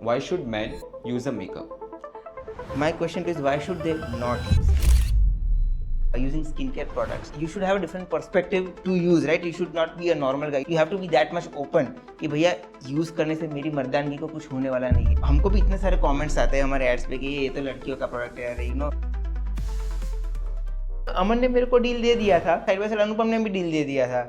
why should men use a makeup? My question is, why should they not use? Using skincare products, you should have a different perspective to use, right? You should not be a normal guy. You have to be that much open कि भैया use करने से मेरी मर्दानगी को कुछ होने वाला नहीं है. हमको भी इतने सारे कमेंट्स आते हैं हमारे एड्स पे कि ये तो लड़कियों का प्रोडक्ट है, यू नो. अमन ने मेरे को डील दे दिया था, साइड बाय साइड अनुपम ने भी डील दे दिया था.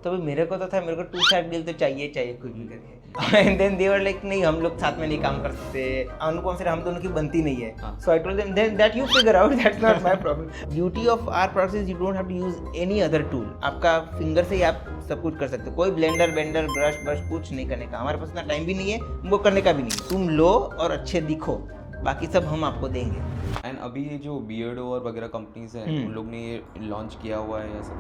तो भी मेरे को तो था, मेरे को 2 साइड डील तो चाहिए कुछ भी करके. And then they were like नहीं, हम लोग साथ में नहीं काम कर सकते, अनुपम से हम दोनों की बनती नहीं है. So I told them then that you figure out, that's not my problem. Beauty of our products is you don't have to use any other tool. आपका फिंगर से ही आप सब कुछ कर सकते हो. कोई ब्लेंडर ब्रश कुछ नहीं करने का. हमारे पास इतना टाइम भी नहीं है, हमको करने का भी नहीं है. तुम लो और अच्छे दिखो, बाकी सब हम आपको देंगे. एंड अभी ये जो बियर्डो और वगैरह कंपनीज हैं उन लोग ने ये लॉन्च किया हुआ है ऐसा.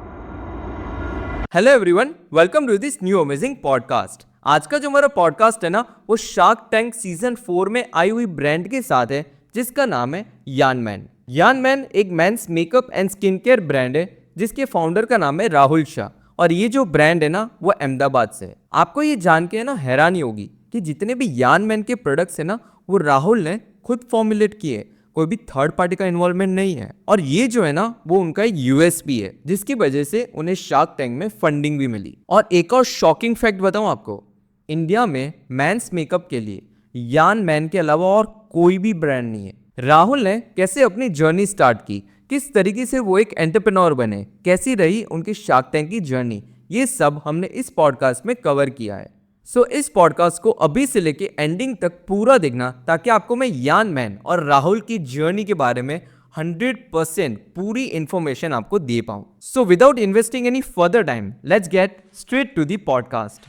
Hello everyone, welcome to this new amazing podcast. आज का जो हमारा पॉडकास्ट है ना, वो शार्क टैंक सीजन 4 में आई हुई ब्रांड के साथ है जिसका नाम है यान मैन. यान मैन एक men's makeup and skin care brand है जिसके फाउंडर का नाम है राहुल शाह. और ये जो ब्रांड है ना, वो अहमदाबाद से है. आपको ये जान के ना हैरानी होगी कि जितने भी यान मैन के प्रोडक्ट्स है ना, वो राहुल ने खुद फॉर्मुलेट किए. कोई भी थर्ड पार्टी का इन्वॉल्वमेंट नहीं है. और ये जो है ना, वो उनका एक यूएसपी है जिसकी वजह से उन्हें शार्क टैंक में फंडिंग भी मिली. और एक और शॉकिंग फैक्ट बताऊं आपको, इंडिया में मेंस मेकअप के लिए यान मैन के अलावा और कोई भी ब्रांड नहीं है. राहुल ने कैसे अपनी जर्नी स्टार्ट की, किस तरीके से वो एक एंटरप्रेन्योर बने, कैसी रही उनकी शार्क टैंक की जर्नी, ये सब हमने इस पॉडकास्ट में कवर किया है. सो इस पॉडकास्ट को अभी से लेके एंडिंग तक पूरा देखना, ताकि आपको मैं यान मैन और राहुल की जर्नी के बारे में 100% पूरी इंफॉर्मेशन आपको दे पाऊं. So without investing any further time, let's get straight to the podcast.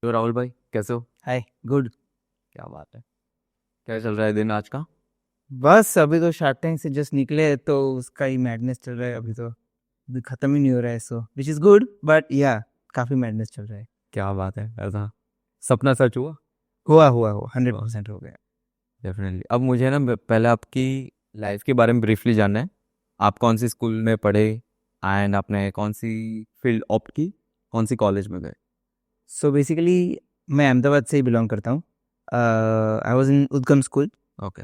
तो राहुल भाई, कैसे हो? Hi, good. क्या बात है, क्या चल रहा है दिन आज का? बस अभी तो शार्क टैंक से जस्ट निकले, तो उसका ही मैडनेस चल रहा है. अभी खत्म ही नहीं हो रहा है, सो विच इज गुड, बट या काफी मैडनेस चल रहा है. क्या बात है, ऐसा सपना सच हुआ? हुआ 100% हो गया. डेफिनेटली. अब मुझे ना पहले आपकी लाइफ के बारे में ब्रीफली जानना है. आप कौन सी स्कूल में पढ़े एंड आपने कौन सी फील्ड ऑप्ट की, कौन सी कॉलेज में गए? सो बेसिकली मैं अहमदाबाद से ही बिलोंग करता हूँ. आई वॉज इन उद्गम स्कूल. ओके.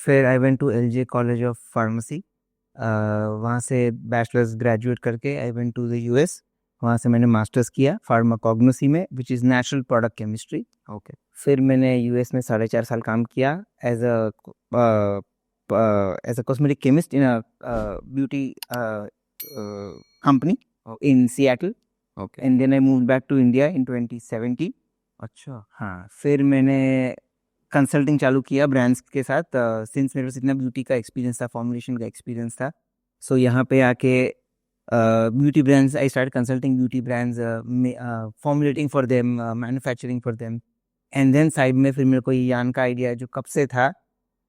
फिर I went to LJ college of pharmacy. वहाँ से बैचलर्स ग्रेजुएट करके I went to the US. वहाँ से मैंने मास्टर्स किया फार्माकोग्नोसी में, which is natural product chemistry. Okay. फिर मैंने US में 4.5 साल काम किया as a cosmetic chemist in a beauty company in Seattle. Okay. And then I move back to India in 2017. अच्छा. हाँ, फिर मैंने कंसल्टिंग चालू किया ब्रांड्स के साथ. सिंस मेरे पास इतना ब्यूटी का एक्सपीरियंस था, फॉर्मुलेशन का एक्सपीरियंस था, सो यहाँ पे आके beauty brands, I start consulting beauty brands, formulating for them, manufacturing for them. And then side में फिर मेरे को ये यान का आइडिया जो कब से था,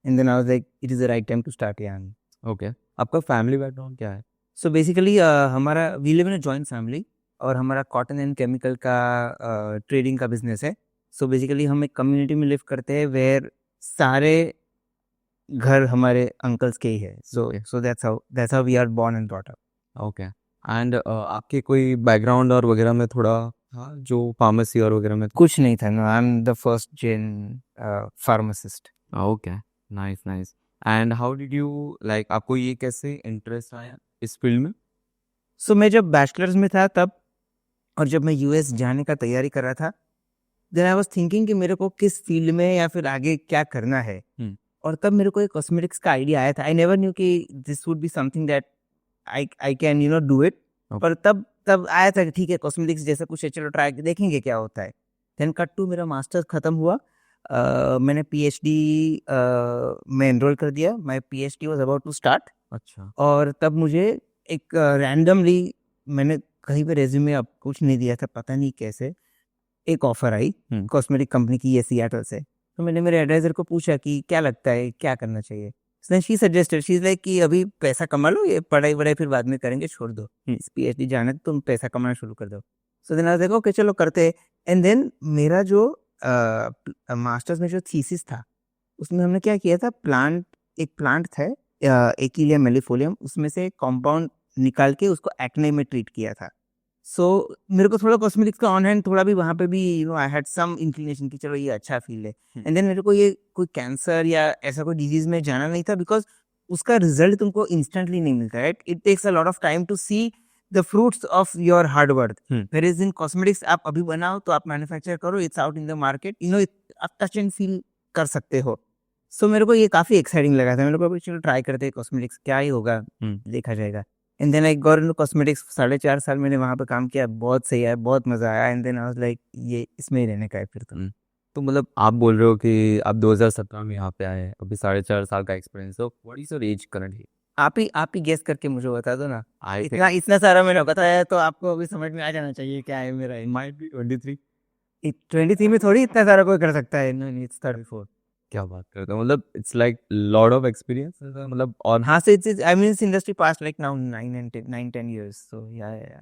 and then I was like it is the right time to start Yaan. Okay. आपका फैमिली बैकग्राउंड क्या है? सो बेसिकली हमारा we live in a joint family, और हमारा कॉटन एंड केमिकल का ट्रेडिंग का बिजनेस है. सो बेसिकली हम एक कम्युनिटी में लिव करते हैं वेयर सारे घर हमारे अंकल्स के ही है. So that's how we are born and brought up. Okay. And आपके कोई बैकग्राउंड और वगैरह में थोड़ा था जो फार्मेसी और वगैरह में? कुछ नहीं था. No, I am the first gen pharmacist. Okay. Nice nice. And how did you like, आपको ये कैसे इंटरेस्ट आया इस फील्ड में? सो मैं जब बैचलर्स में था तब, और जब मैं US जाने का तैयारी कर रहा था, देन आई वाज थिंकिंग कि मेरे को किस फील्ड में या फिर आगे क्या करना है. और तब मेरे को एक कॉस्मेटिक्स का आइडिया आया था. आई नेवर न्यू कि this would be something that I can do it. पर तब आया था कि ठीक है, कॉस्मेटिक्स जैसा कुछ है, चलो ट्राई देखेंगे क्या होता है. देन कट टू मेरा मास्टर्स खत्म हुआ. मैंने PhD में एनरोल कर दिया. My PhD was about to start. अच्छा. और तब मुझे एक रैंडमली, मैंने कहीं पे रेज्यूमे अब कुछ नहीं दिया था, पता नहीं कैसे एक ऑफर आई कॉस्मेटिक कंपनी की, ये सिएटल से. तो मैंने मेरे एडवाइजर को पूछा कि क्या लगता है, क्या करना चाहिए. She suggested, she is like कि अभी पैसा कमा लो, ये पढ़ाई वढ़ाई फिर बाद में करेंगे, छोड़ दो. PhD जाना है तुम पैसा कमाना शुरू कर दो. सो देन आई देखो ओके चलो करते हैं. एंड देन मेरा जो मास्टर्स में जो थीसिस था, उसमें हमने क्या किया था, एक प्लांट था एकिलिया मेलिफोलियम, उसमें से कंपाउंड निकाल के उसको एक्ने में ट्रीट किया था. सो मेरे को थोड़ा कॉस्मेटिक्स का ऑन हैंड थोड़ा भी वहाँ पे भी आई हैड सम इंक्लिनेशन कि चलो ये अच्छा फील्ड है. एंड देन मेरे को ये कोई कैंसर या ऐसा कोई डिजीज में जाना नहीं था, बिकॉज उसका रिजल्ट तुमको इंस्टेंटली नहीं मिलता, right. It takes a lot of time to see the fruits of your hard work. Where is in cosmetics आप अभी बनाओ तो आप मैन्युफैक्चर करो, it's out in the market, आप टच एंड फील कर सकते हो. सो मेरे को ये काफी एक्साइटिंग लगा था. मेरे को चलो ट्राई करते हैं कॉस्मेटिक्स, क्या ही होगा देखा जाएगा. And then I got into cosmetics. 4.5 साल मैंने वहाँ पे काम किया, बहुत सही है, बहुत मजा आया. And then I was like ये इसमें ही रहने का है फिर तो. तो मतलब आप बोल रहे हो कि आप 2017 में यहाँ पे आए हैं, अभी 4.5 साल का एक्सपीरियंस. तो what is your age currently? आप ही गेस करके मुझे बता दो ना. आई इतना सारा मैंने बताया तो आपको अभी समझ में आ जाना चाहिए क्या है मेरा. Might be 23. 23 में थोड़ी इतना सारा कोई कर सकता है. No, it's 34. क्या बात करते हो, मतलब it's like lot of experience मतलब. और हाँ, so it's I mean, this industry past like now 9 10 years. So yeah.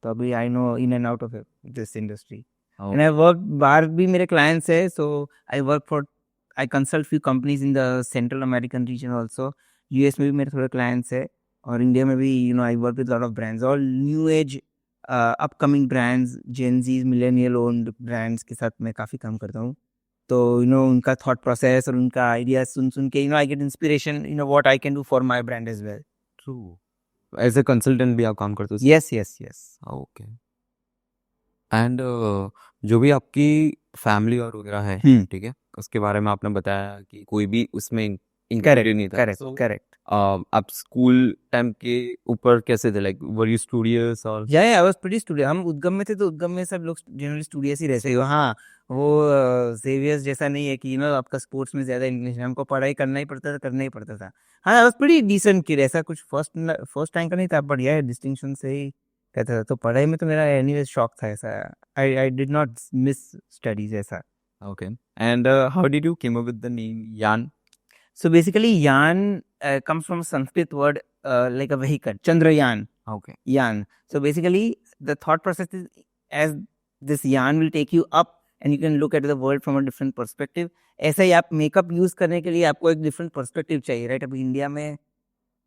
तो अभी I know in and out of this industry. And I work बाहर भी मेरे clients है. So I consult few companies in the Central American region also. US में भी मेरे थोड़े clients है, और इंडिया में भी I work with lot of brands, all new age upcoming brands, Gen Z's, millennial owned brands के साथ मैं काफ़ी काम करता हूँ. तो उनका थॉट प्रोसेस और उनका आइडिया सुन के I get inspiration what I can do for my brand as well. True. As a consultant भी आप काम करते हो? यस. ओके. एंड जो भी आपकी फैमिली और वगैरह है, ठीक है, उसके बारे में आपने बताया कि कोई भी उसमें इंक्लूडेड नहीं था. करेक्ट. आप स्कूल टाइम के ऊपर कैसे थे, लाइक वर यू स्टूडियस और? या आई वाज प्रीटी स्टूडियस. हम उद्गम में थे तो उद्गम में सब लोग जनरली स्टूडियस ही रहते हो. हाँ, वो जेवियर्स जैसा नहीं है कि आपका स्पोर्ट्स में ज्यादा इंक्लिनेशन. हमको पढ़ाई करना ही पड़ता था. हाँ, I was pretty decent kid. ऐसा कुछ फर्स्ट रैंक का नहीं था, बट यार डिस्टिंक्शन से ही कहता था. तो पढ़ाई में तो मेरा एनीवेज शौक था ऐसा. I did not miss studies ऐसा. Okay. And how did you came up with the name Yaan? So basically, Yan comes from a Sanskrit word like a vehicle, Chandrayaan. Okay. Yan. So basically, the thought process is as this Yan will take you up and you can look at the world from a different perspective. ऐसा ही आप makeup use करने के लिए आपको एक different perspective चाहिए, right. अभी India में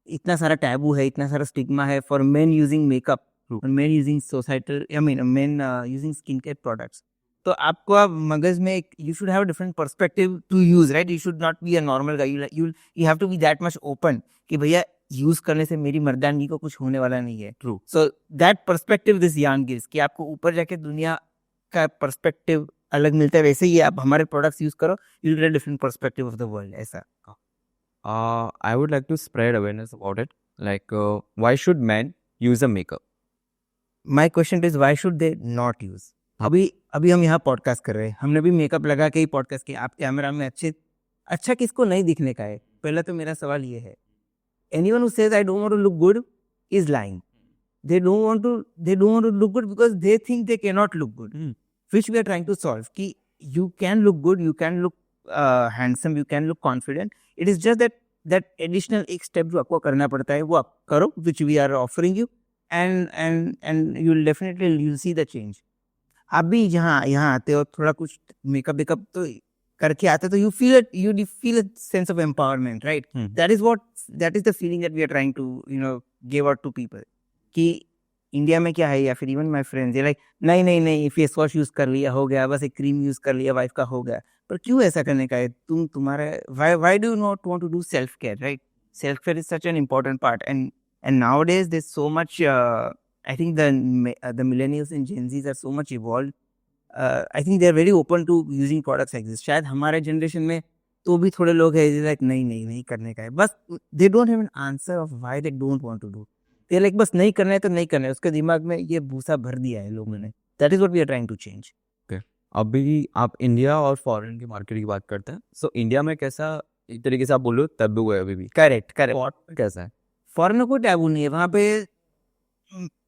इतना सारा टैबू है, इतना सारा स्टिग्मा है for men using makeup, men using societal, men using skin care products. तो आपको आप मगज में you should have a different perspective to use, right. You should not be a normal guy. You have to be that much open कि भैया use करने से मेरी मर्दानगी को कुछ होने वाला नहीं है. True. So that perspective this यान गिव्स कि आपको ऊपर जाके दुनिया का पर्सपेक्टिव अलग मिलता है. वैसे ही आप हमारे प्रोडक्ट्स यूज करो, you will get different perspective of the world. ऐसा. I would like to spread awareness about it. Like, why should men use a makeup? My question is why should they not use. अभी हम यहाँ podcast कर रहे हैं, हमने भी makeup लगा के ही पॉडकास्ट किया. आप कैमरा में अच्छा किसको नहीं दिखने का है. पहला तो मेरा सवाल ये है, anyone who says I don't want to look good is lying. they don't want to look good because they think they cannot look good, which we are trying to solve. कि you can look good, you can look handsome, you can look confident. It is just that additional एक step जो आपको करना पड़ता है वो आप करो, which we are offering you, and you'll definitely see the change. आप भी यहाँ आते हो, थोड़ा कुछ मेकअप तो करके आते तो you feel a sense of empowerment, right? That is the feeling that we are trying to give out to people. कि इंडिया में क्या है, या फिर इवन माय फ्रेंड्स ये लाइक नहीं फेस वॉश यूज कर लिया हो गया, बस एक क्रीम यूज कर लिया वाइफ का हो गया. पर क्यों ऐसा करने का है तुम्हारा why do you not want to do self care, right? Self care is such an important part, and nowadays there is so much. I think the millennials and gen z's are so much evolved. I think they are very open to using products like this. शायद हमारे generation में तो भी थोड़े लोग हैं like नहीं करने का है, बस they don't have an answer of why they don't want to do. ये लाइक बस नहीं करना है तो नहीं करना है, उसके दिमाग में ये भूसा भर दिया है लोगों ने. That is what we are trying to change. अभी आप इंडिया और फॉरेन की मार्केट की बात करते हैं. सो इंडिया में कैसा, एक तरीके से आप बोलो टैबू है अभी भी? करेक्ट. कैसा है? फॉरेन में कोई टैबू नहीं है. वहाँ पे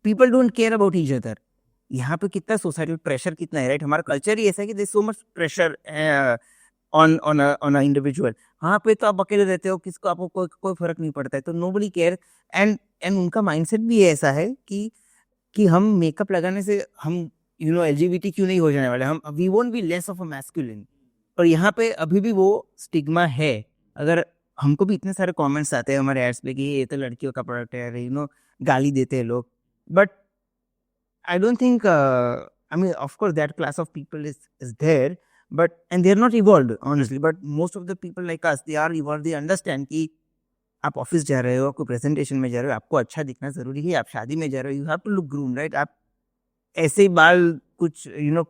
people don't care about each other. यहाँ पे कितना सोसाइटल प्रेशर कितना है, राइट? हमारा कल्चर ही ऐसा है कि there is so much pressure on a individual. वहाँ पे तो आप अकेले रहते हो, किसको आपको कोई फर्क नहीं पड़ता है, तो नोबडी केयर. एंड उनका माइंडसेट भी ऐसा है कि हम मेकअप लगाने से हम एलजीबीटी क्यों नहीं हो जाने वाले, हम we won't be less of a masculine. और यहाँ पे अभी भी वो स्टिग्मा है. अगर हमको भी इतने सारे कमेंट्स आते हैं हमारे एड्स पे कि ये तो लड़कियों का प्रोडक्ट है, गाली देते हैं लोग. But I don't think, I mean, of course, that class of people is there, but and they're not evolved, honestly. But most of the people like us, they are evolved. They understand कि आप office जा रहे हो, आपको presentation में जा रहे हो, आपको अच्छा दिखना जरूरी है, आप शादी में जा रहे हो, you have to look groom, right? आप ऐसे ही बाल कुछ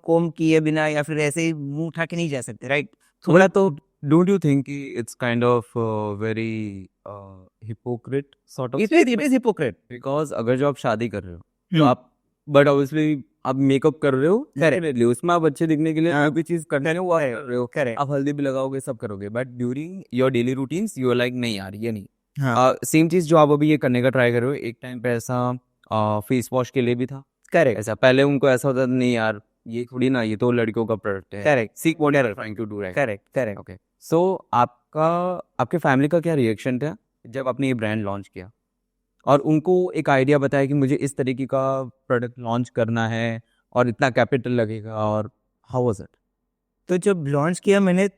कोम किए बिना या फिर ऐसे ही मुंह उठा के नहीं जा सकते, राइट? थोड़ा तो Don't you think it's kind of very hypocrite sort of? It is hypocrite. Because अगर जो आप शादी कर रहे हो तो हम्म. आप बट ऑब्वियसली आप मेकअप कर रहे हो Correct. definitely, उसमें आप अच्छे दिखने के लिए हाँ. जो भी चीज करते हो वो आप कर रहे हो, करेक्ट. आप हल्दी भी लगाओगे सब करोगे, but during your daily routines you are like नहीं यार ये नहीं. हाँ. सेम चीज जो आप अभी ये करने का ट्राई कर रहे हो, एक टाइम पे ऐसा फेस वॉश के लिए भी था, करेक्ट. ऐसा पहले उनको ऐसा होता था नहीं यार ये थोड़ी ना, ये तो लड़कियों का प्रोडक्ट है, correct. Seek what you are trying to do, right? Correct. Correct. Okay, so आपके फैमिली का क्या रिएक्शन था जब आपने ये ब्रांड लॉन्च किया और उनको एक आइडिया बताया कि मुझे इस तरीके का प्रोडक्ट लॉन्च करना है और इतना कैपिटल लगेगा, और हाउ वाज इट? तो जब लॉन्च किया मैंने,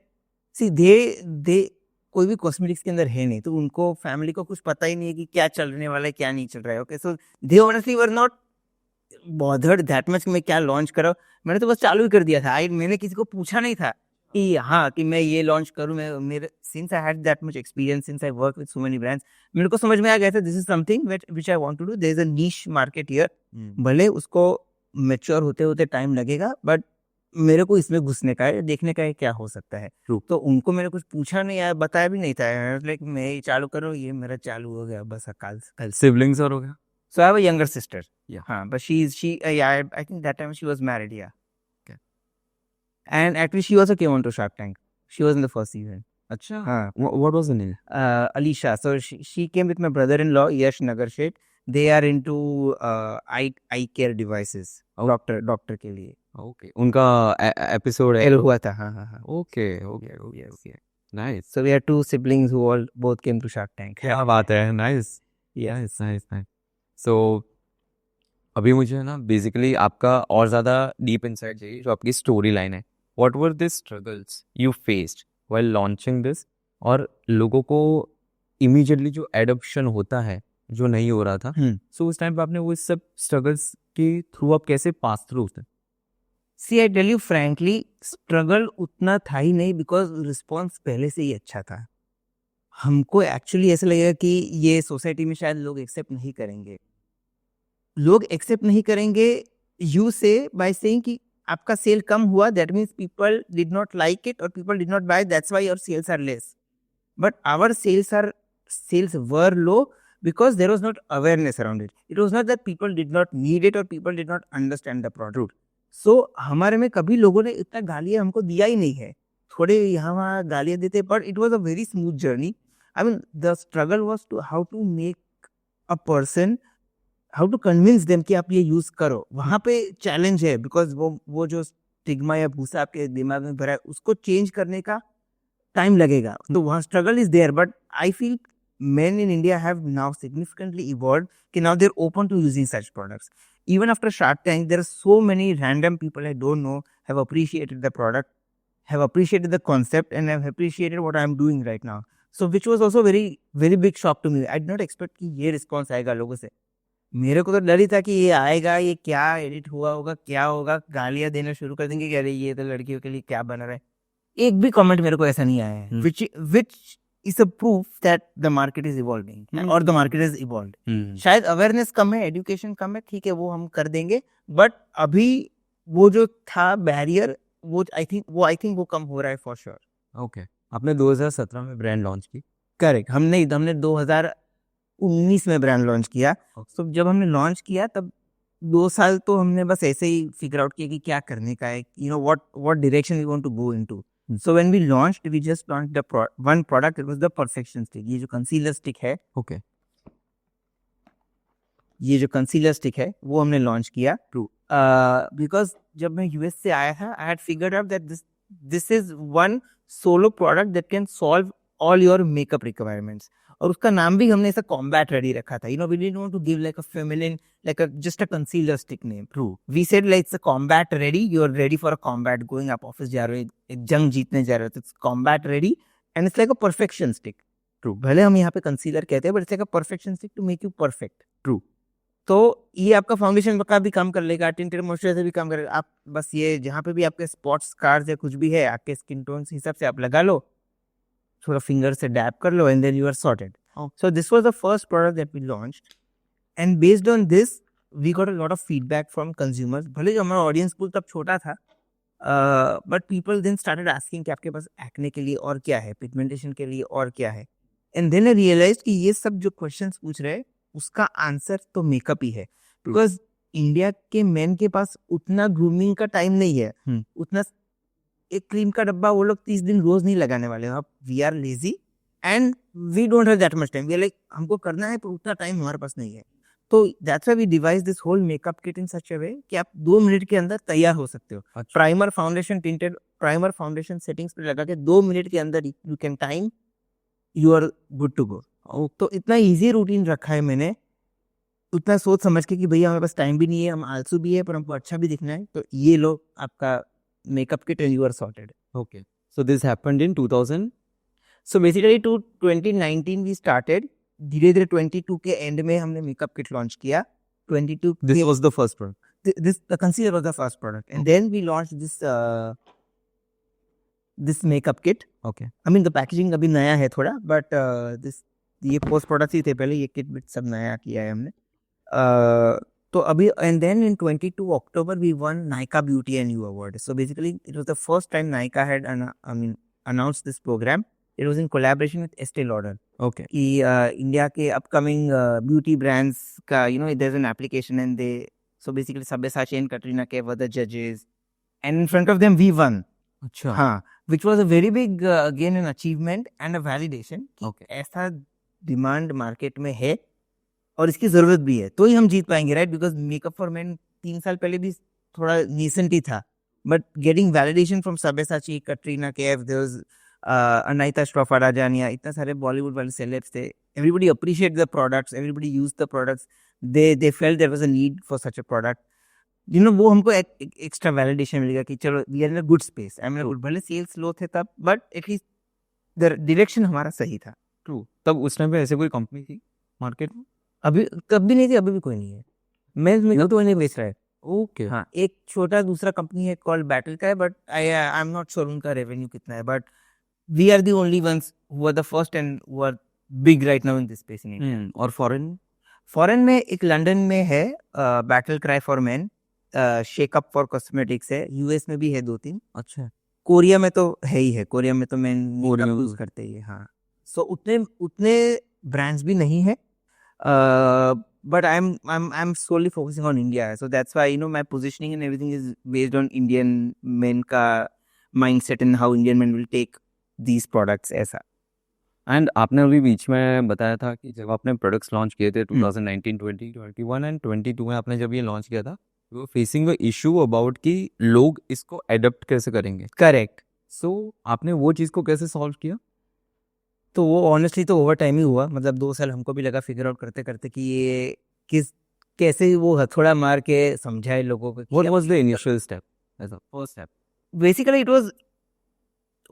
सी दे कोई भी कॉस्मेटिक्स के अंदर है नहीं, तो उनको फैमिली को कुछ पता ही नहीं है कि क्या चलने वाला है क्या नहीं चल रहा है. Okay, so they honestly were not bothered that much मैं क्या लॉन्च करा. मैंने तो बस चालू ही कर दिया था. मैंने किसी को पूछा नहीं था कि हाँ कि मैं ये लॉन्च करूँ. मैं मेरे since I had that much experience, since I work with so many brands, मेरे को समझ में आ गया था this is something which I want to do. There is a niche market here. भले उसको मैच्योर होते होते टाइम लगेगा, बट मेरे को इसमें घुसने का है, देखने का है क्या हो सकता है. तो उनको मैंने कुछ पूछा नहीं यार, बताया भी नहीं था. लाइक मैं ये चालू करूँ, ये मेरा चालू हो गया बस कल. सिबलिंग्स और हो गया? So I have a younger sister. Yeah. But yeah, I think that time she was married. Yeah. Okay. And actually, she also came on to Shark Tank. She was in the first season. अच्छा, हाँ. what was the name? Alicia. So she came with my brother-in-law, Yash Nagarsheth. They are into eye care devices. Doctor के लिए. Okay, उनका episode है? हुआ था. हाँ. Okay. Yes. Nice. So we are two siblings who both came to Shark Tank. क्या बात है, नाइस. Yes. नाइस. सो अभी मुझे ना बेसिकली आपका और ज़्यादा डीप इनसाइट चाहिए, जो आपकी स्टोरी लाइन है. What were this struggles you faced while launching this, और लोगों को इमीडिएटली जो एडॉप्शन होता है जो नहीं हो रहा था, सो उस टाइम पे आपने वो सब स्ट्रगल्स के थ्रू आप कैसे पास थ्रू होते? See, I tell you frankly, struggle उतना था ही नहीं, बिकॉज रिस्पॉन्स पहले से ही अच्छा था. हमको एक्चुअली ऐसा लगेगा कि ये सोसाइटी में शायद लोग एक्सेप्ट नहीं करेंगे. लोग एक्सेप्ट नहीं करेंगे यू से बाय सेइंग कि आपका सेल कम हुआ, that means people did not like it और people did not buy, that's why your sales are less. But our sales were low because there was not awareness around it. It was not that people did not need it or people did not understand the product. So हमारे में कभी लोगों ने इतना गालियाँ हमको दिया ही नहीं है. थोड़े यहाँ वहाँ गालियाँ देते, but it was a very smooth journey. I mean, the struggle was to how to make a person, how to convince them कि आप ये use करो. वहाँ पे challenge है, because वो जो stigma या भूसा आपके दिमाग में भरा है, उसको change करने का time लगेगा. तो वहाँ struggle is there, but I feel men in India have now significantly evolved. Now they're open to using such products. Even after Shark Tank, there are so many random people I don't know have appreciated the product, have appreciated the concept, and have appreciated what I'm doing right now. So which was also very, very big shock to me. I did not expect कि ये response आएगा लोगों से. मेरे को तो डर ही था कि ये आएगा, ये क्या एडिट हुआ होगा, क्या होगा, गालियाँ देना शुरू कर देंगे कि अरे ये तो लड़कियों के लिए क्या बना रहा है. एक भी कमेंट मेरे को ऐसा नहीं आया है. Which is a proof that the market is evolving or the market is evolved. शायद अवेयरनेस कम है, एजुकेशन कम है, ठीक है वो हम कर देंगे, बट अभी वो जो था बैरियर, वो आई थिंक वो कम हो रहा है फॉर श्योर. ओके, आपने 2017 में ब्रांड लॉन्च की? करेक्ट. हमने 2019 में ब्रांड लॉन्च किया. तो जब हमने लॉन्च किया तब 2 साल तो हमने बस ऐसे ही फिगर आउट किया कि क्या करने का है, what direction we want to go into. So when we launched, we just launched one product. It was the Perfection Stick. ये जो concealer stick है, ओके, ये जो concealer stick है वो हमने लॉन्च किया. True. Because जब मैं US से आया था, I had figured out that this is one solo product that can solve all your makeup requirements. और उसका नाम भी हमने ऐसा combat ready रखा था. We didn't want to give like a feminine, like just a concealer stick name. True. We said like it's a combat ready. You are ready for a combat. Going up office जा रहे हो, एक जंग जीतने जा रहे हो, तो it's combat ready and it's like a perfection stick. True. भले हम यहाँ पे concealer कहते हैं, but it's like a perfection stick to make you perfect. True. तो ये आपका फाउंडेशन का भी काम कर लेगा, टिंटेड मॉइस्चराइजर भी काम करेगा। आप बस ये जहाँ पे भी आपके स्पॉट्स स्कार्स या कुछ भी है आपके स्किन टोन के हिसाब से आप लगा लो, थोड़ा फिंगर से डैप कर लो and then you are sorted. So this was the first product that we launched and based on this we got a lot of feedback from consumers. भले जो हमारा ऑडियंस पूल तब छोटा था, but people then started asking कि आपके पास acne के लिए और क्या है, पिगमेंटेशन के लिए और क्या है। एंड देन आई रियलाइज्ड कि ये सब जो क्वेश्चंस पूछ रहे हैं उसका आंसर तो मेकअप ही है, बिकॉज इंडिया के मेन के पास उतना ग्रूमिंग का टाइम नहीं है, उतना एक क्रीम का डब्बा वो लोग 30 दिन रोज नहीं लगाने वाले। आप we are lazy and we don't have that much time, we are like हमको करना है पर उतना टाइम हमारे पास नहीं है। तो that's why we device this whole makeup kit in such a way कि आप 2 मिनट के अंदर तैयार हो सकते हो। Primer foundation tinted primer foundation settings पे लगा के 2 मिनट के अंदर you can time you are good to go. तो इतना इजी रूटीन रखा है मैंने, उतना सोच समझ के कि भैया हमारे पास टाइम भी नहीं है, हम आलसू भी है, पर हमको अच्छा भी दिखना है, तो ये लो आपका makeup kit and you are sorted. Okay. So this happened in 2000. So basically to 2019 we started, धीरे धीरे 22 के एंड में हमने मेकअप किट लॉन्च किया। 22 This was the first product. this the concealer was the first product and then we launched this makeup kit. Okay. I mean the packaging अभी नया है थोड़ा, but this ये पोस्ट प्रोडक्ट्स ही थे पहले, ये kit विट सब नया किया है हमने। तो अभी and then in 22 October we won Nykaa beauty and you award. So basically it was the first time Nykaa had announced this program. It was in collaboration with Estee Lauder. Okay. कि इंडिया के upcoming beauty brands का there's an application and they so basically Sabyasachi and Katrina Kaif were the judges and in front of them we won. अच्छा. हाँ, which was a very big again an achievement and a validation कि Okay. ऐसा demand market में है और इसकी जरूरत भी है तो ही हम जीत पाएंगे, right? Because makeup for men 3 साल पहले भी थोड़ा नीसेंट ही था, but getting validation from Sabyasachi, Katrina Kaif, there was Anaita Shroff, राजानिया, इतना सारे बॉलीवुड वाले सेलेब्स थे। Everybody appreciate the products, everybody use the products, they felt there was a need for such a product. वो हमको एक्स्ट्रा वैलिडेशन मिलेगा कि चलो we are in a good space. I mean भले सेल्स लो थे तब, बट एटलीस्ट द डायरेक्शन हमारा सही था। ट्रू। तब उस टाइम पे ऐसे कोई कंपनी थी मार्केट में? अभी तब भी नहीं थी, अभी भी कोई नहीं है। मैं तो नहीं बेच रहा है। ओके। हाँ, एक छोटा दूसरा कंपनी है कॉल्ड बैटल का है, but I am not sure उनका रेवेन्यू कितना है, but we are the only ones who are the first and who are big right now in this space in India. और फॉरेन? फॉरेन में एक London में है battle cry for men, shakeup for cosmetics है, US में भी है 2-3। अच्छा। कोरिया में तो है ही है, कोरिया में तो मेन कोरिया में यूज करते ही है। हाँ, सो उतने ब्रांड्स भी नहीं है, but I'm solely focusing on India, so that's why my positioning and everything is based on Indian men का mindset and how Indian men will take these products ऐसा। एंड आपने अभी बीच में बताया था कि जब आपने प्रोडक्ट्स लॉन्च किए थे 2019, 20, 21 एंड 22 में आपने जब ये लॉन्च किया था, वो फेसिंग द इशू अबाउट कि लोग इसको अडॉप्ट कैसे करेंगे। करेक्ट। सो आपने वो चीज़ को कैसे सॉल्व किया? तो वो ऑनेस्टली तो ओवर टाइम ही हुआ, मतलब 2 साल हमको भी लगा फिगर आउट करते करते कि ये कैसे वो हथौड़ा मार के समझाए लोगों को। What was the initial step as a first step? Basically it was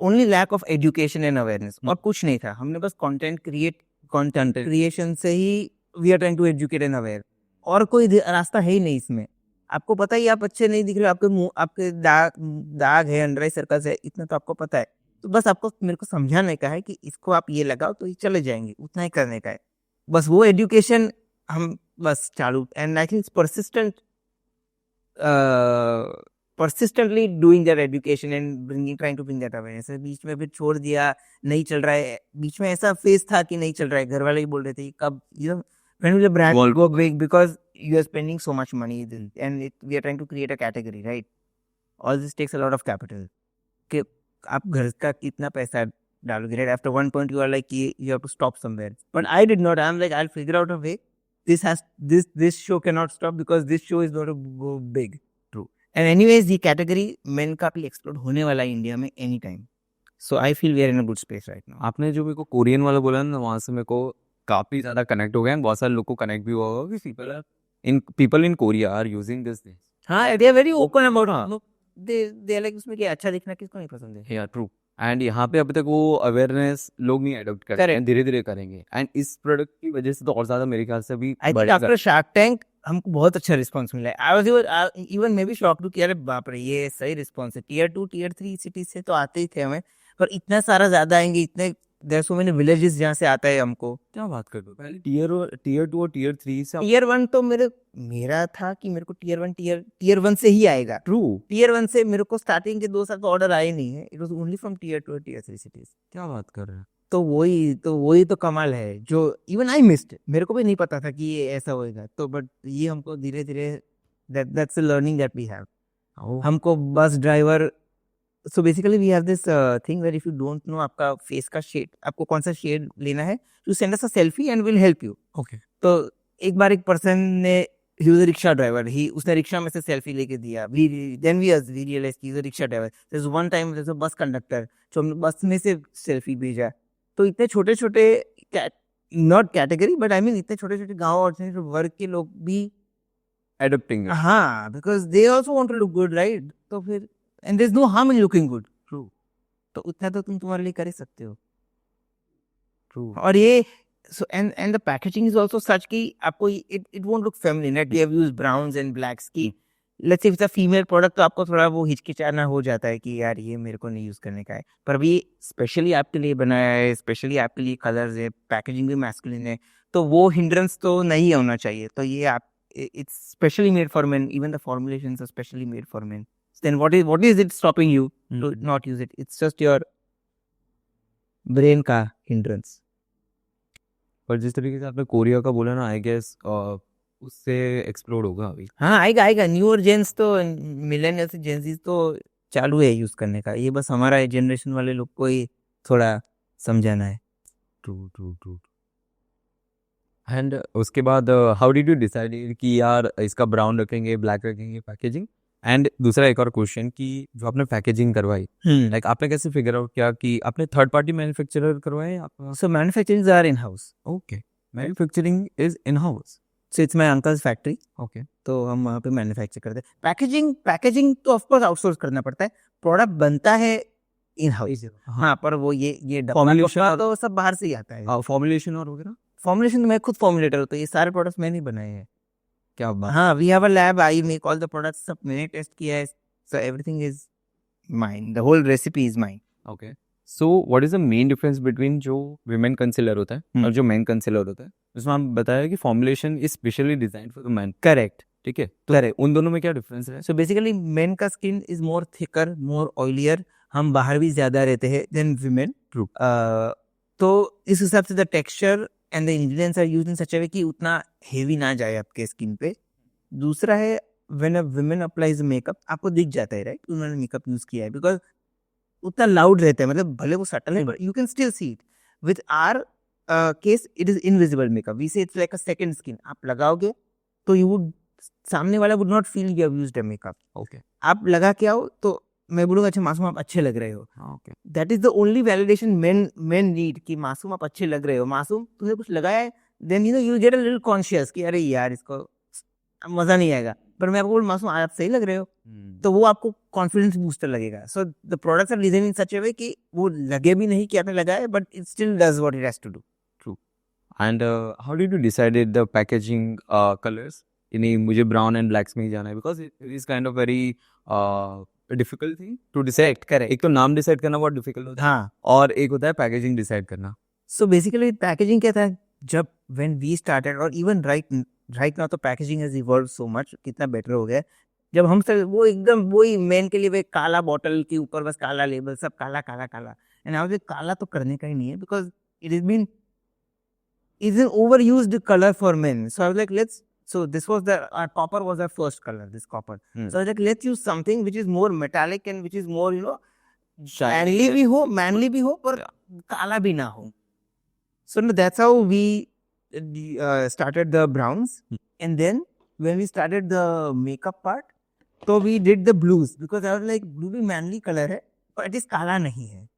only lack of education and awareness, और कुछ नहीं था। हमने बस कंटेंट क्रिएशन से ही we are trying to educate and aware, और कोई रास्ता है ही नहीं इसमें। आपको पता ही आप अच्छे नहीं दिख रहे, आपके मुंह आपके दाग है, अंडर आई सर्कल्स है, इतना तो आपको पता है। तो बस आपको मेरे को समझाने का है कि इसको आप ये लगाओ तो ये चले जाएंगे, उतना ही करने का है। बस वो एजुकेशन हम बस चालू, and I think persistently doing that education and trying to bring that awareness। बीच में फिर छोड़ दिया, नहीं चल रहा है। बीच में ऐसा फेज था कि नहीं चल रहा है, घर वाले ही बोल रहे थे कब when will the brand go big, because you are spending so much money and we are trying to create a category, right? All this takes a lot of capital। कि आप घर का कितना पैसा डालोगे, right? After one point you are like you have to stop somewhere, but I did not। I'm like, I'll figure out a way। This show cannot stop because this show is going to go big। True। And anyways, ये category men का भी explore होने वाला है India में any time. So I feel we are in a good space right now. आपने जो मेरे को कोरियन वाला बोला ना, वहाँ से मेरे को काफ़ी ज़्यादा कनेक्ट हो गया, बहुत सारे लोग को कनेक्ट भी हुआ होगा कि people in Korea are using this things. हाँ, they are very open about, they like उसमें क्या अच्छा दिखना किसको नहीं पसंद है। या ट्रू। एंड यहाँ पे अभी तक वो अवेयरनेस लोग नहीं अडॉप्ट करते हैं, धीरे धीरे करेंगे, एंड इस प्रोडक्ट की वजह से तो और ज़्यादा मेरे ख्याल से अभी I think after shark tank हमको बहुत अच्छा रिस्पांस मिला है। आई वाज इवन मैं भी शॉक टू कि अरे बाप रे ये सही रिस्पांस है। टियर 2 टियर 3 सिटी से तो आते ही थे हमें, पर इतना सारा ज्यादा आएंगे, इतने देयर सो मेनी विलेजेस जहाँ से आता है हमको। क्या बात कर रहे हो, पहले टियर 2 और टियर 3 से टियर 1 तो मेरा था कि मेरे को टियर 1 से ही आएगा। ट्रू। टियर 1 से मेरे को स्टार्टिंग के 2 साल का ऑर्डर आए नहीं है, it was only from tier 2 और टियर 3 सिटीज। क्या बात कर रहे हैं। तो वही तो कमाल है जो इवन आई मिस्ड, मेरे को भी नहीं पता था कि ये ऐसा होएगा। तो बट ये हमको धीरे धीरे that's a learning that we have. Oh, हमको बस driver, so basically we have this thing that if you don't know आपका फेस का शेड, आपको कौन सा शेड लेना है, you send us a selfie and will help you. okay. तो एक बार एक पर्सन ने, he was a rickshaw driver, he उसने रिक्शा में से सेल्फी लेके दिया। We realise he is a rickshaw driver. There is one time there is a bus conductor जो हमने बस में से सेल्फी भेजा। तो इतने छोटे छोटे, not category but I mean इतने छोटे छोटे गाँव और छोटे छोटे वर्ग के लोग भी, Adapting it. हाँ, because they also want to look good, right? तो फिर and there is no harm in looking good. True. तो उतना तो तुम तुम्हारे लिए कर ही सकते हो। True. और ये so and the packaging is also such कि आपको it won't look feminine, right? We have used browns and blacks की, let's say if it's a female product तो आपको थोड़ा वो हिचकिचाना हो जाता है कि यार ये मेरे को नहीं यूज करने का है। पर अभी स्पेशली आपके लिए बनाया है, स्पेशली आपके लिए कलर्स है, पैकेजिंग भी मैस्कुलिन है, तो वो हिंड्रेंस तो नहीं होना चाहिए। तो ये आप, it's specially made for men, even the formulations are specially made for men. Then what is it stopping you to not use it? It's just your brain का hindrance. पर जिस तरीके से आपने कोरिया का बोला ना, आई गेस उससे एक्सप्लोर होगा अभी। हाँ, आएगा न्यूअर जेंस तो, मिलेनियल से जेंजीज तो चालू है यूज करने का। ये बस हमारा जनरेशन वाले लोग को ही थोड़ा समझाना है। ट्रू। एंड उसके बाद हाउ डिड यू डिसाइड कि यार इसका ब्राउन रखेंगे, ब्लैक रखेंगे पैकेजिंग? एंड दूसरा एक और क्वेश्चन कि जो आपने पैकेजिंग करवाई, लाइक आपने कैसे फिगर आउट किया कि आपने थर्ड पार्टी मैन्युफैक्चरर करवाए आपका? So manufacturing are in house. Okay, manufacturing is in house. So it's my uncle's factory. Okay. तो हम वहाँ पे मैन्युफैक्चर करते हैं। पैकेजिंग तो ऑफ कोर्स आउटसोर्स करना पड़ता है, प्रोडक्ट बनता है इन हाउस। हाँ, पर वो ये Formulation तो सब बाहर से ही आता है। फॉर्मुलेशन और वगैरह? फॉर्मुलेशन मैं खुद फॉर्मुलेटर हूँ, तो ये सारे प्रोडक्ट्स मैंने बनाए हैं। क्या बात। हाँ, we have a lab, I make all the products, सब मैंने टेस्ट किया है। So everything is mine, the whole recipe is mine. Okay, so what is the main difference between जो विमेन कंसीलर होता है और जो मेन कंसीलर होता है? उसमें आप बताया कि formulation is specially designed for the man. Correct. ठीक है, तो उन दोनों में क्या डिफरेंस है? सो बेसिकली मेन का स्किन इज मोर थिकर, मोर ऑयलियर, हम बाहर भी ज्यादा रहते हैं देन विमेन। True. तो इस हिसाब से the texture and the ingredients are used in such a way कि उतना हेवी ना जाए आपके स्किन पे। दूसरा है when a women applies makeup, आपको दिख जाता है राइट उन्होंने मेकअप यूज किया है, बिकॉज उतना लाउड रहता है, मतलब भले वो सटल है but you can still see it. With our case it is invisible makeup, we say it's like a second skin. आप लगाओगे तो यू वुड, सामने वाला would not feel you have used a makeup. Okay, आप लगा के आओ तो मैं बोलूंगा अच्छा मासूम आप अच्छे लग रहे हो। Okay. That is the only validation men need कि मासूम आप अच्छे लग रहे हो। मासूम तुमने कुछ लगाया है, then you get a little conscious कि अरे यार इसको मजा नहीं आएगा। पर मैं आपको बोलूं मासूम आप सही लग रहे हो, तो वो आपको कॉन्फिडेंस बूस्टर लगेगा। So the products are design in such a way कि वो लगे भी नहीं कि आपने लगाया, but it still does what it has to do. And how did you decided the packaging colours? नहीं, मुझे ब्राउन एंड ब्लैक्स में ही जाना है, because it is kind of very difficult thing to decide. Correct. एक तो नाम decide करना बहुत डिफिकल्ट होता है, हाँ, और एक होता है पैकेजिंग डिसाइड करना। सो बेसिकली पैकेजिंग क्या था, जब व्हेन वी स्टार्टेड और इवन राइट नाउ तो packaging has evolve so much, कितना बेटर हो गया। जब हम सब वो एकदम वही मेन के लिए वो काला बॉटल के ऊपर बस काला लेबल, सब काला काला काला, एंड आई वाज लाइक काला तो करने का ही नहीं है, because it is been is an overused color for men. So I was like, so this was our copper was our first color, this copper. So I was like, let's use something which is more metallic and which is more, manly भी हो पर काला भी ना हो. So that's how we started the browns. And then when we started the makeup part, so we did the blues, because I was like, blue भी manly color है but it is काला नहीं है.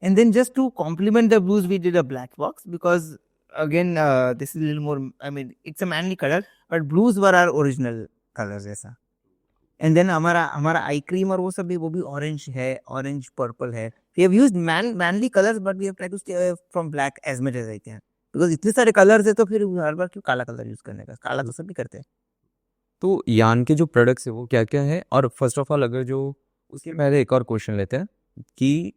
And then just to complement the blues, we did a black box, because again this is a little more, I mean it's a manly color but blues were our original colors ऐसा. And then हमारा eye cream और वो सब भी, वो भी orange है, orange purple है. We have used manly colors but we have tried to stay away from black as much as I can, because इतने सारे colors है तो फिर हर बार क्यों काला color use करने का, काला तो सब भी करते हैं. तो यान के जो प्रोडक्ट्स है वो क्या क्या है, और फर्स्ट ऑफ ऑल अगर जो उसके पहले एक और क्वेश्चन लेते हैं कि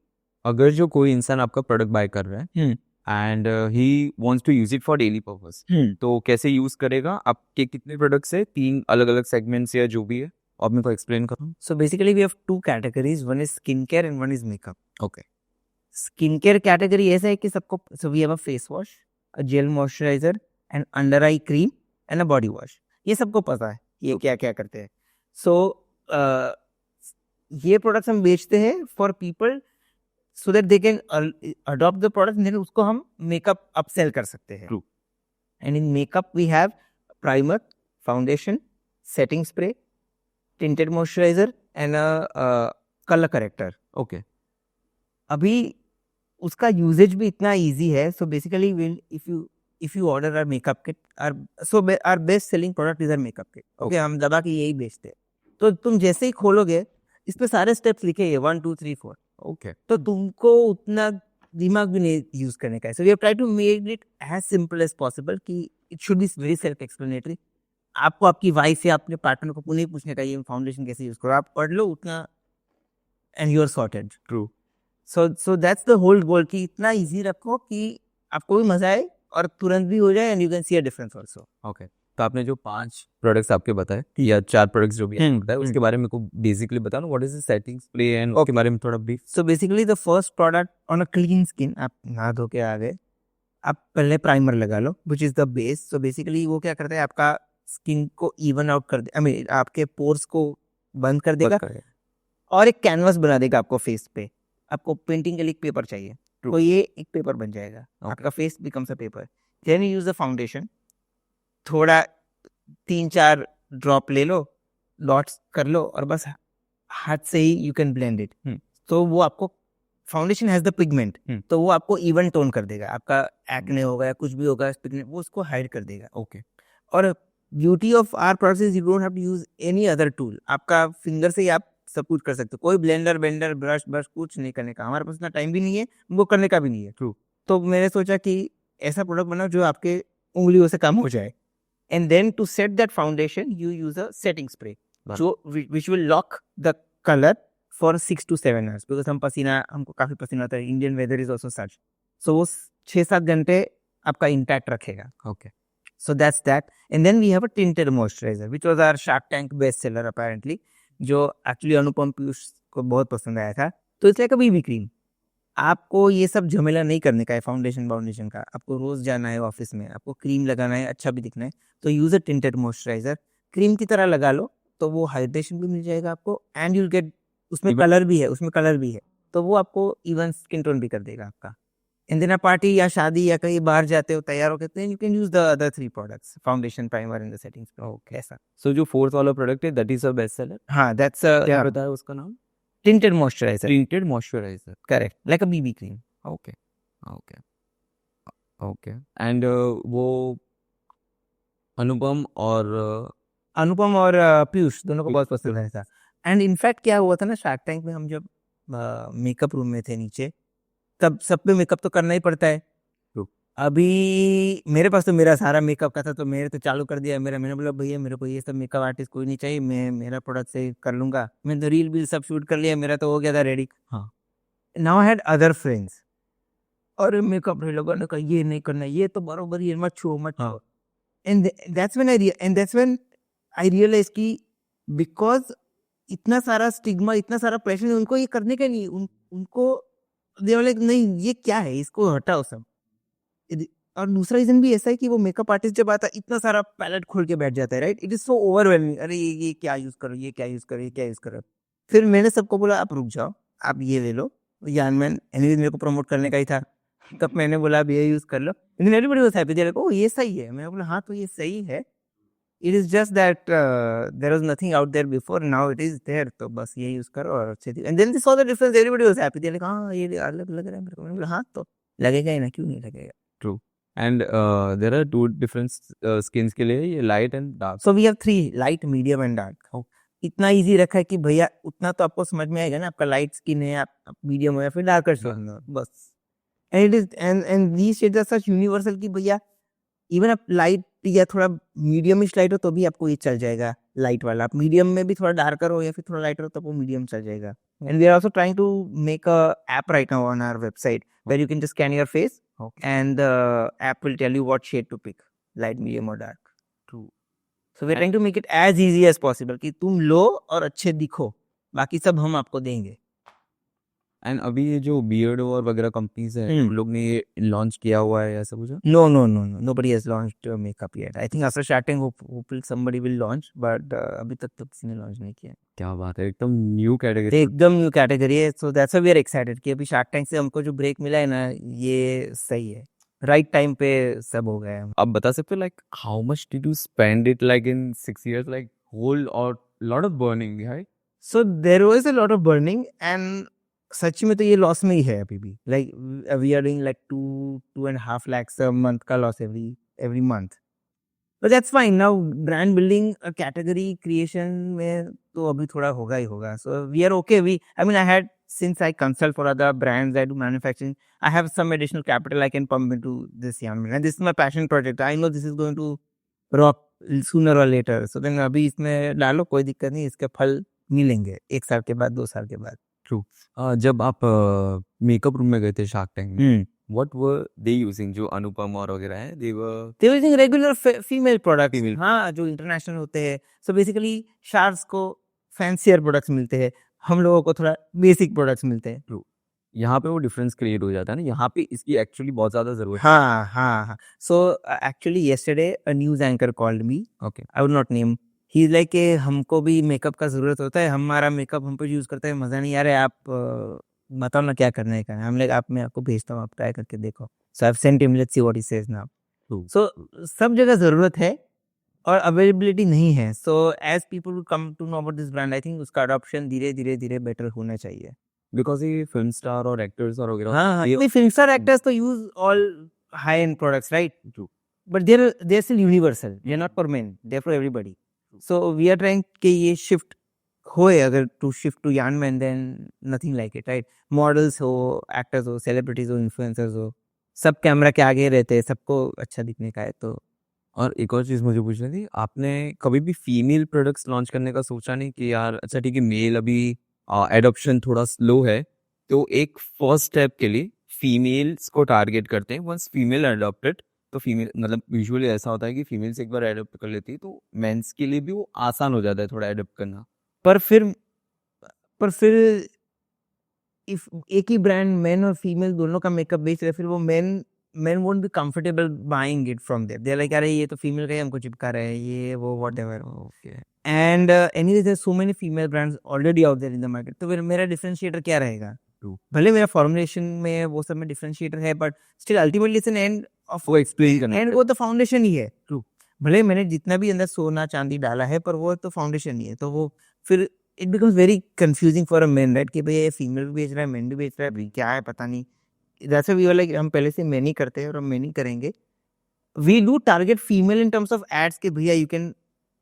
अगर जो कोई इंसान आपका प्रोडक्ट बाय कर रहा है and he wants to use it for daily purpose, तो कैसे यूज करेगा? आपके कितने प्रोडक्ट्स है? 3 अलग अलग सेगमेंट्स या जो भी है आप मेरे को एक्सप्लेन करो। So basically we have two categories. One is skincare and one is makeup. Okay Skincare category ऐसा है कि सबको, so we have a face wash, a gel moisturizer, an under eye cream and a body wash. ये सबको पता है ये क्या क्या करते हैं. So ये प्रोडक्ट्स हम बेचते हैं for people so that they can adopt the product and then उसको हम मेकअप अपसेल कर सकते हैं. True. And in makeup we have primer, foundation, setting spray, tinted moisturizer and a color corrector. Okay अभी उसका यूजेज भी इतना easy है. So basically if you order our makeup kit, our best selling product is our makeup kit. Okay हम दबा के यही बेचते हैं. तो तुम जैसे ही खोलोगे इस पे सारे स्टेप्स लिखे हैं 1 2 3 4. ओके तो तुमको उतना दिमाग भी नहीं यूज करने का है. So we have tried to make it as simple as possible कि it should be very self explanatory. आपको आपकी वाइफ या अपने पार्टनर को नहीं पूछने का ये फाउंडेशन कैसे यूज करो, आप पढ़ लो उतना and you are sorted. True. So that's the whole goal कि इतना इजी रखो कि आपको भी मजा आए और तुरंत भी हो जाए and you can see a difference also. Okay तो आपने जो 5 प्रोडक्ट्स आपके बताए या 4 प्रोडक्ट्स जो भी आपने बताए उसके बारे में को बेसिकली बताओ ना. What is the settings play and उसके बारे में थोड़ा brief. So basically the first product on a clean skin, आप नहा धो के आ गए, आप पहले प्राइमर लगा लो which is the base. So basically वो क्या करता है आपका स्किन को इवन आउट कर दे, आई मीन आपके पोर्स को बंद कर देगा और एक कैनवास बना देगा आपको फेस पे. आपको पेंटिंग के लिए एक पेपर चाहिए तो ये एक पेपर बन जाएगा. आपका face becomes a paper. Then you use the foundation, थोड़ा 3-4 ड्रॉप ले लो, डॉट्स कर लो और बस हाथ से ही यू कैन ब्लेंड इट. तो वो आपको फाउंडेशन हैज द पिगमेंट, तो वो आपको इवन टोन कर देगा. आपका एक्ने होगा या कुछ भी होगा पिगमेंट वो उसको हाइड कर देगा. ओके और beauty of our process is you don't have to use any other tool. आपका फिंगर से ही आप सब कुछ कर सकते हो. कोई ब्लेंडर ब्रश कुछ नहीं करने का. हमारे पास इतना टाइम भी नहीं है, वो करने का भी नहीं है. True. तो मैंने सोचा कि ऐसा प्रोडक्ट बनाओ जो आपके उंगलियों से काम हो जाए. And then to set that foundation you use a setting spray जो which will lock the colour for 6 to 7 hours because हमको काफी पसीना आता है. Indian weather is also such. So वो 6-7 घंटे आपका इंटैक्ट रखेगा. Okay So that's that. And then we have a tinted moisturizer, which was our Shark Tank bestseller apparently, जो actually अनुपम पीयूष को बहुत पसंद आया था. तो it's like a BB cream. आपको ये सब झमेला नहीं करने का है फाउंडेशन का. आपको रोज जाना है ऑफिस में, आपको क्रीम लगाना है, अच्छा भी दिखना है, तो use a tinted moisturizer. Cream की तरह लगा लो तो वो हाइड्रेशन भी मिल जाएगा आपको एंड यूल गेट, उसमें कलर भी है, तो वो आपको इवन स्किन टोन भी कर देगा आपका. एंड देन पार्टी या शादी या कहीं बाहर जाते हो तैयार हो के you can use the other 3 products, foundation, primer and the settings. Okay ऐसा. सो जो 4th वाला प्रोडक्ट है that is a best seller. हाँ दैट्स क्या बताया उसका नाम? tinted moisturizer. Tinted moisturizer. Correct, like a BB cream. Okay okay okay. And वो अनुपम और पीयूष दोनों को बहुत पसंद आया था. एंड इनफैक्ट क्या हुआ था ना, शार्क टैंक में हम जब मेकअप रूम में थे नीचे, तब सब पे मेकअप तो करना ही पड़ता है. अभी मेरे पास तो मेरा सारा मेकअप का था तो मैंने तो चालू कर दिया. मैंने बोला भैया मेरे को ये सब मेकअप आर्टिस्ट कोई नहीं चाहिए, मैं मेरा प्रोडक्ट से कर लूंगा. मैंने तो रील भी सब शूट कर लिया, मेरा तो हो गया था रेडी. हाँ. Now I had other friends और मेकअप लगाने का ये नहीं करना, ये तो बरोबर ये मत छुओ. And that's when I realise कि बिकॉज इतना सारा स्टिग्मा, इतना सारा प्रेशर उनको ये करने का नहीं. उनको दे वर लाइक नहीं ये क्या है, इसको हटाओ सब. और दूसरा रीजन भी ऐसा है कि वो मेकअप आर्टिस्ट जब आता है इतना सारा पैलेट खोल के बैठ जाता है, right. It is so overwhelming. अरे ये क्या यूज करो, ये क्या यूज करो, ये क्या यूज करो. फिर मैंने सबको बोला आप रुक जाओ, आप ये ले लो. यानमैन एनीवेज मेरे को प्रमोट करने का ही था, तब मैंने बोला आप ये यूज कर लो. Everybody was happy. They like oh ये सही है. मैंने बोला हाँ तो ये सही है. It is just that there was nothing out there before, now it is there, तो बस ये यूज करो और अच्छे. And then they saw the difference. Everybody was happy. They like हाँ ये अलग लग रहा है मेरे को. मैंने बोला हाँ तो लगेगा ही ना, क्यों नहीं लगेगा. True. And there are 2 different skins के लिए, ये light and dark. So we have 3, light, medium and dark. इतना इजी रखा है कि भैया उतना तो आपको समझ में आएगा ना, आपका लाइट स्किन है, आप मीडियम हो या फिर डार्कर स्किन हो, बस. And it is and these shades are such universal कि भैया इवन आप लाइट या थोड़ा मीडियमिश लाइट हो तो भी आपको ये चल जाएगा लाइट वाला। आप मीडियम में भी थोड़ा डार्कर हो या फिर थोड़ा लाइटर हो तो वो मीडियम चल जाएगा। And we are also trying to make a app right now on our website where you can just scan your face and the app will tell you what shade to pick, light, medium और dark. True. So we are trying to make it as easy as possible कि तुम लो और अच्छे दिखो, बाकी सब हम आपको देंगे। एंड अभी ये जो बियर्डो और वगैरह कंपनीज हैं हम्म। उन लोग ने ये लॉन्च किया हुआ है ऐसा कुछ? No. Nobody has launched makeup yet. I think after Shark Tank, hopefully somebody will launch, but अभी तक तो किसी ने लॉन्च नहीं किया। क्या बात है, एकदम न्यू तो कैटेगरी। एकदम न्यू कैटेगरी है, so that's why we are excited कि अभी शार्क टैंक से हमको जो ब्रेक मिला है ना, ये सही है, राइट टाइम पे सब हो गया है। आप बता सकते हो like how much did you spend it like in 6 years, like whole और lot of burning, right? So there was a lot of burning and सच में तो ये लॉस में ही है अभी भी। Like we are doing like 2.5 lakhs a month का loss every month. But that's fine. Now brand building a category creation में तो अभी थोड़ा होगा ही होगा. So we are okay. I mean, I had, since I consult for other brands, I do manufacturing, I have some additional capital I can pump into this Yan Mill. And this is my passion project. I know this is going to rock sooner or later. So then अभी इसमें डालो, कोई दिक्कत नहीं, इसके फल मिलेंगे 1 साल के बाद, 2 साल के बाद। ट्रू। जब आप मेकअप रूम में गए थे शार्क टैंक में, व्हाट वर दे यूजिंग? जो अनुपम और वगैरह है, they were using regular female product, Female. हाँ, जो इंटरनेशनल होते हैं। सो बेसिकली शार्क्स को फैंसियर प्रोडक्ट्स मिलते हैं, हम लोगों को थोड़ा बेसिक प्रोडक्ट्स मिलते हैं। यहाँ पे वो डिफरेंस क्रिएट हो जाता है ना, यहाँ पे इसकी एक्चुअली बहुत ज्यादा जरूरत हाँ। So actually yesterday a news anchor called me. Okay. I would not name. He's like कि हमको भी मेकअप का जरूरत होता है, हमारा मेकअप हम पे यूज करते हैं, मजा नहीं आ रहा है, आप बताओ ना क्या करना है का। हम लाइक, आप मैं आपको भेजता हूँ, आप ट्राई करके देखो। So I have sent him, let's see what he says now. So सब जगह जरूरत है और अवेलेबिलिटी नहीं है। So as people come to know about this brand, I think उसका अडॉप्शन धीरे धीरे बेटर होना चाहिए। बिकॉज ये फिल्म स्टार और एक्टर्स और वगैरह हाँ, ये फिल्म स्टार एक्टर्स तो use all high and products, right? True. But they're still universal. They're not for men. They're for everybody. So we are trying कि ये shift होए, अगर to shift to young men, then nothing like it, right? Models हो, actors हो, celebrities हो, influencers हो, सब camera के आगे रहते हैं, सबको अच्छा दिखने का है। तो और एक और चीज मुझे पूछनी थी, आपने कभी भी फीमेल प्रोडक्ट्स लॉन्च करने का सोचा नहीं कि यार अच्छा ठीक है, मेल अभी एडॉप्शन थोड़ा स्लो है, तो एक फर्स्ट स्टेप के लिए फीमेल्स को टारगेट करते हैं। वंस फीमेल अडॉप्टेड तो फीमेल, मतलब यूजुअली ऐसा होता है कि फीमेल्स एक बार एडॉप्ट कर लेती है तो मेंस के लिए भी वो आसान हो जाता है थोड़ा एडॉप्ट करना। पर फिर इफ एक ही ब्रांड मेन और फीमेल दोनों का मेकअप बेच रहे, फिर वो men won't be comfortable buying it from there. They're like, अरे ये तो फीमेल का ही हमको चिपका रहा है, ये वो whatever. Okay. And anyways, there's so many female brands already out there in the market. तो फिर मेरा डिफरेंशिएटर क्या रहेगा? True. भले मेरा फॉर्मुलेशन में वो सब में डिफरेंशिएटर है, but still ultimately it's an end of वो एक्सप्लेन करना एंड वो तो फाउंडेशन ही है। True. भले मैंने जितना भी अंदर सोना चांदी डाला है, पर वो तो फाउंडेशन ही है। तो वो फिर it becomes very confusing for a man, right? कि भाई ये फीमेल भी बेच रहा है, मैन भी बेच रहा है, क्या है पता नहीं। That's why we were like, हम पहले से मैन ही करते हैं और हम मैन ही करेंगे। We do target female in terms of ads कि भैया you can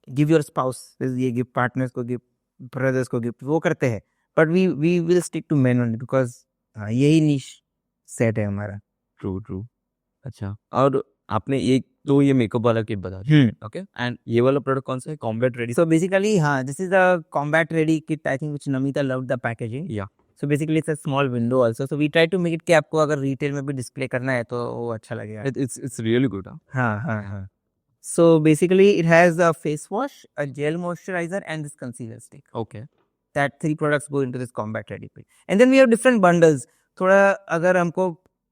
give your spouse, ये गिफ्ट, पार्टनर्स को गिफ्ट, ब्रदर्स को गिफ्ट, वो करते हैं। But we will stick to men only because यही नीश सेट है हमारा। ट्रू। अच्छा, और आपने एक तो ये मेकअप वाला किट बता दिया, ओके, एंड ये वाला प्रोडक्ट कौन सा है? Combat ready. So basically, this is the combat ready kit, I think, which Namita loved the packaging. Yeah. So basically, it's a small window also. So we try to make it कि आपको अगर retail में भी display करना है तो वो अच्छा लगेगा। It's really good, huh? हाँ. So basically, it has a face wash, a gel moisturizer, and this concealer stick. Okay. That 3 products go into this combat ready kit. And then we have different bundles. थोड़ा अगर हमको,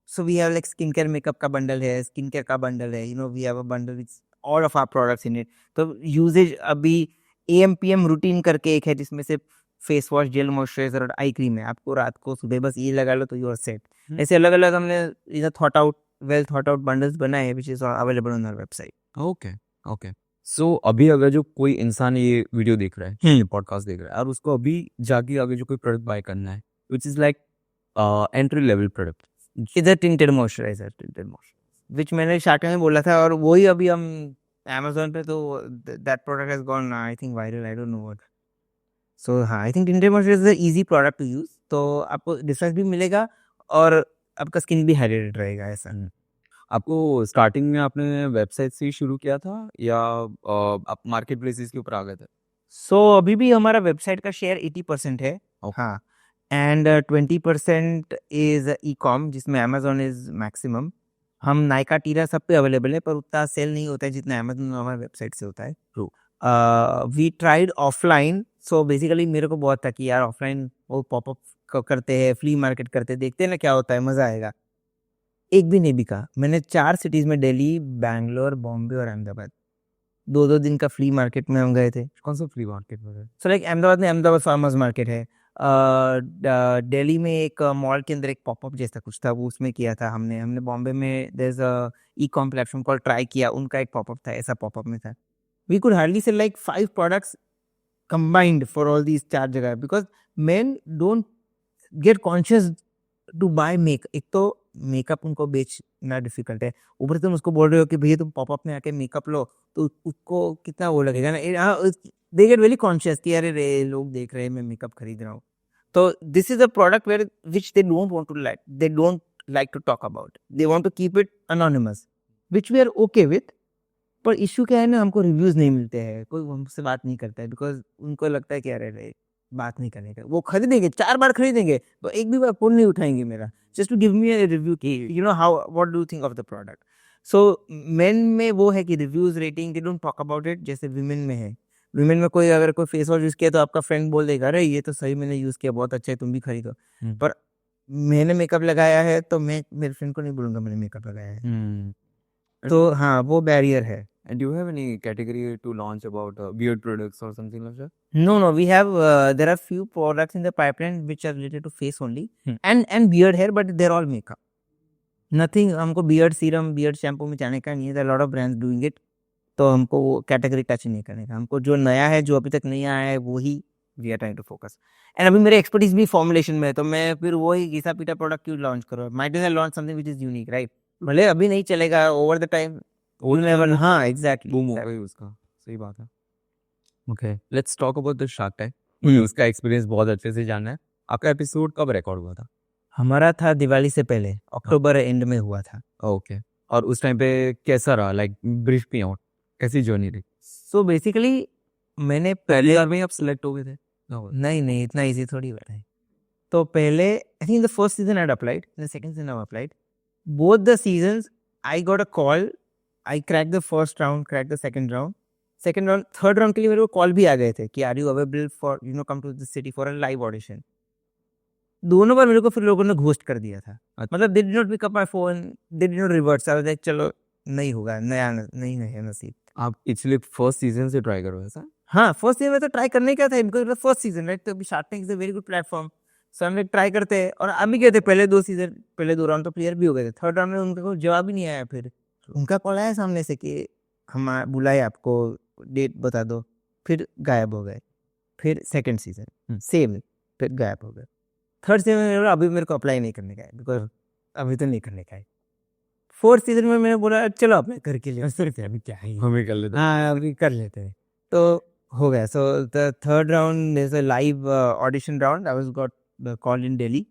so we have like skincare makeup का bundle है, skincare का bundle है, you know, we have a bundle with all of our products in it. तो usage अभी AM/PM routine करके एक है जिसमें से फेस वॉश, जेल मॉइस्चराइजर और आई क्रीम है। आपको रात को सुबह बस ये लगा लो तो यू आर सेट। ऐसे अलग अलग हमने वेल थॉट आउट बंडल्स बनाए हैं, which is available on our website. Okay. So अभी अगर जो कोई इंसान ये वीडियो देख रहा है, ये पॉडकास्ट देख रहा है, और उसको अभी जाके आगे जो कोई प्रोडक्ट बाय करना है, which is like entry level product, इधर टिंटेड मॉइस्चराइजर विच मैंने स्टार्टिंग में बोला था, और वही अभी हम Amazon पे तो that product has gone I think viral, I don't know what. So हाँ, I think tinted moisturiser is easy product to use, तो आपको डिफरेंस भी मिलेगा और आपका स्किन भी हाइड्रेटेड रहेगा ऐसा। आपको स्टार्टिंग में आपने वेबसाइट से ही शुरू किया था या आप मार्केट प्लेसेस के ऊपर आ गए थे? सो अभी भी हमारा वेबसाइट का शेयर 80% है। Okay. हाँ, एंड 20% इज ई कॉम, जिसमें अमेजोन इज मैक्सिमम। हम नायका टीरा सब पे अवेलेबल है, पर उतना सेल नहीं होता है जितना अमेजोन हमारे वेबसाइट से होता है। True. We tried offline, so basically मेरे को बहुत था कि यार ऑफलाइन वो पॉपअप करते हैं, फ्ली मार्केट करते हैं, देखते हैं ना क्या होता है, मज़ा आएगा। एक भी नहीं बिका। मैंने 4 सिटीज़ में, दिल्ली, बैंगलोर, बॉम्बे और अहमदाबाद, 2-2 दिन का फ्ली मार्केट में हम गए थे। कौन सा फ्ली मार्केट में है? सो लाइक अहमदाबाद में अहमदाबाद फार्मर्स मार्केट है। दिल्ली में एक मॉल के अंदर एक पॉपअप जैसा कुछ था, वो उसमें किया था हमने। हमने बॉम्बे में there is a ecom platform called try किया, उनका एक पॉपअप था, ऐसा पॉपअप में था। We could hardly sell like 5 products combined for all these 4 जगह, because men don't get conscious to buy एक तो मेकअप उनको बेचना डिफिकल्ट है, ऊपर से तुम उसको बोल रहे हो कि भैया तुम पॉपअप में आके मेकअप लो, तो उसको कितना वो लगेगा ना। दे गेट वेरी कॉन्शियस कि अरे रे, लोग देख रहे हैं, मैं मेकअप खरीद रहा हूँ। तो this is a product where which they don't want to like, they don't like to talk about, they want to keep it anonymous, which we are okay with. पर इश्यू क्या है ना, हमको रिव्यूज नहीं मिलते हैं, कोई हमसे बात नहीं करता है, बिकॉज उनको लगता है कि अरे रे, बात नहीं करने का। वो खरीदेंगे, 4 बार खरीदेंगे, तो एक भी बार फोन नहीं उठाएंगे मेरा, just to give me a review कि you know how, what do you think of the product. So men में वो है कि reviews, rating, they don't talk about it. जैसे विमेन में है, विमेन में कोई अगर कोई फेस वॉश यूज किया तो आपका फ्रेंड बोल देगा, अरे ये तो सही मैंने यूज किया, बहुत अच्छा है, तुम भी खरीदो। पर मैंने मेकअप लगाया है तो मैं मेरे फ्रेंड को नहीं बोलूंगा मैंने मेकअप लगाया है। तो हाँ, वो बैरियर है। And do you have any category to launch about beard products or something like that? No, we have there are few products in the pipeline which are related to face only, and beard hair, but they're all makeup. Nothing, हमको beard serum, beard shampoo में जाने का नहीं है। There are a lot of brands doing it, तो हमको वो category touch नहीं करने का। हमको जो नया है, जो अभी तक नहीं आया है, वो ही we are trying to focus. And अभी मेरे एक्सपर्टीज भी फॉर्मुलेशन में है, तो मैं फिर वही घिसा पीटा प्रोडक्ट क्यों लॉन्च करो? Might as well launch something which is unique, right? भले अभी नहीं चलेगा, ओवर द टाइम हाँ, एग्जैक्टली बूम हो गई उसका, सही बात है। ओके, let's talk about the shark tank. उसका एक्सपीरियंस बहुत अच्छे से जानना है। आपका एपिसोड कब रिकॉर्ड हुआ था? हमारा था दिवाली से पहले, अक्टूबर एंड में हुआ था। ओके, और उस टाइम पे कैसा रहा? लाइक ब्रीफ मी आउट, कैसी जर्नी रही? सो बेसिकली मैंने पहली बार में ही आप सिलेक्ट हो गए थे? नहीं, इतना इजी थोड़ी बात है। तो पहले आई think the first season I applied, the second season I applied, both the seasons I got a call. I crack the first round, crack the second round, third round के लिए मेरे को कॉल भी आ गए थे कि are you available for come to the city for a live audition. दोनों बार मेरे को फिर लोगों ने घोस्ट कर दिया था। मतलब they did not pick up my phone, they did not revert. I was like चलो नहीं होगा, नहीं है नसीब। आप इसलिए फर्स्ट सीजन से ट्राई करो ऐसा? हाँ, फर्स्ट सीजन में तो ट्राई करने का था, बिकॉज फर्स्ट सीजन, राइट? तो अभी Shark Tank is a very good platform, so हम ट्राई करते हैं। और अभी गए थे पहले 2 राउंड तो क्लियर भी हो गए थे। थर्ड राउंड में उनका कोई जवाब ही नहीं आया। फिर उनका कॉल आया सामने से कि हम बुलाए आपको, डेट बता दो, फिर गायब हो गए। फिर सेकंड सीजन सेम, फिर गायब हो गए। थर्ड सीजन में अभी मेरे को अप्लाई नहीं करने का है, बिकॉज अभी तो नहीं करने का है। फोर्थ सीजन में मैंने बोला चलो अपने घर के लिए अभी क्या है, हमें कर लेते। हाँ अभी कर लेते हैं, तो हो गया। So the third round is a live audition round. I was got the call in Delhi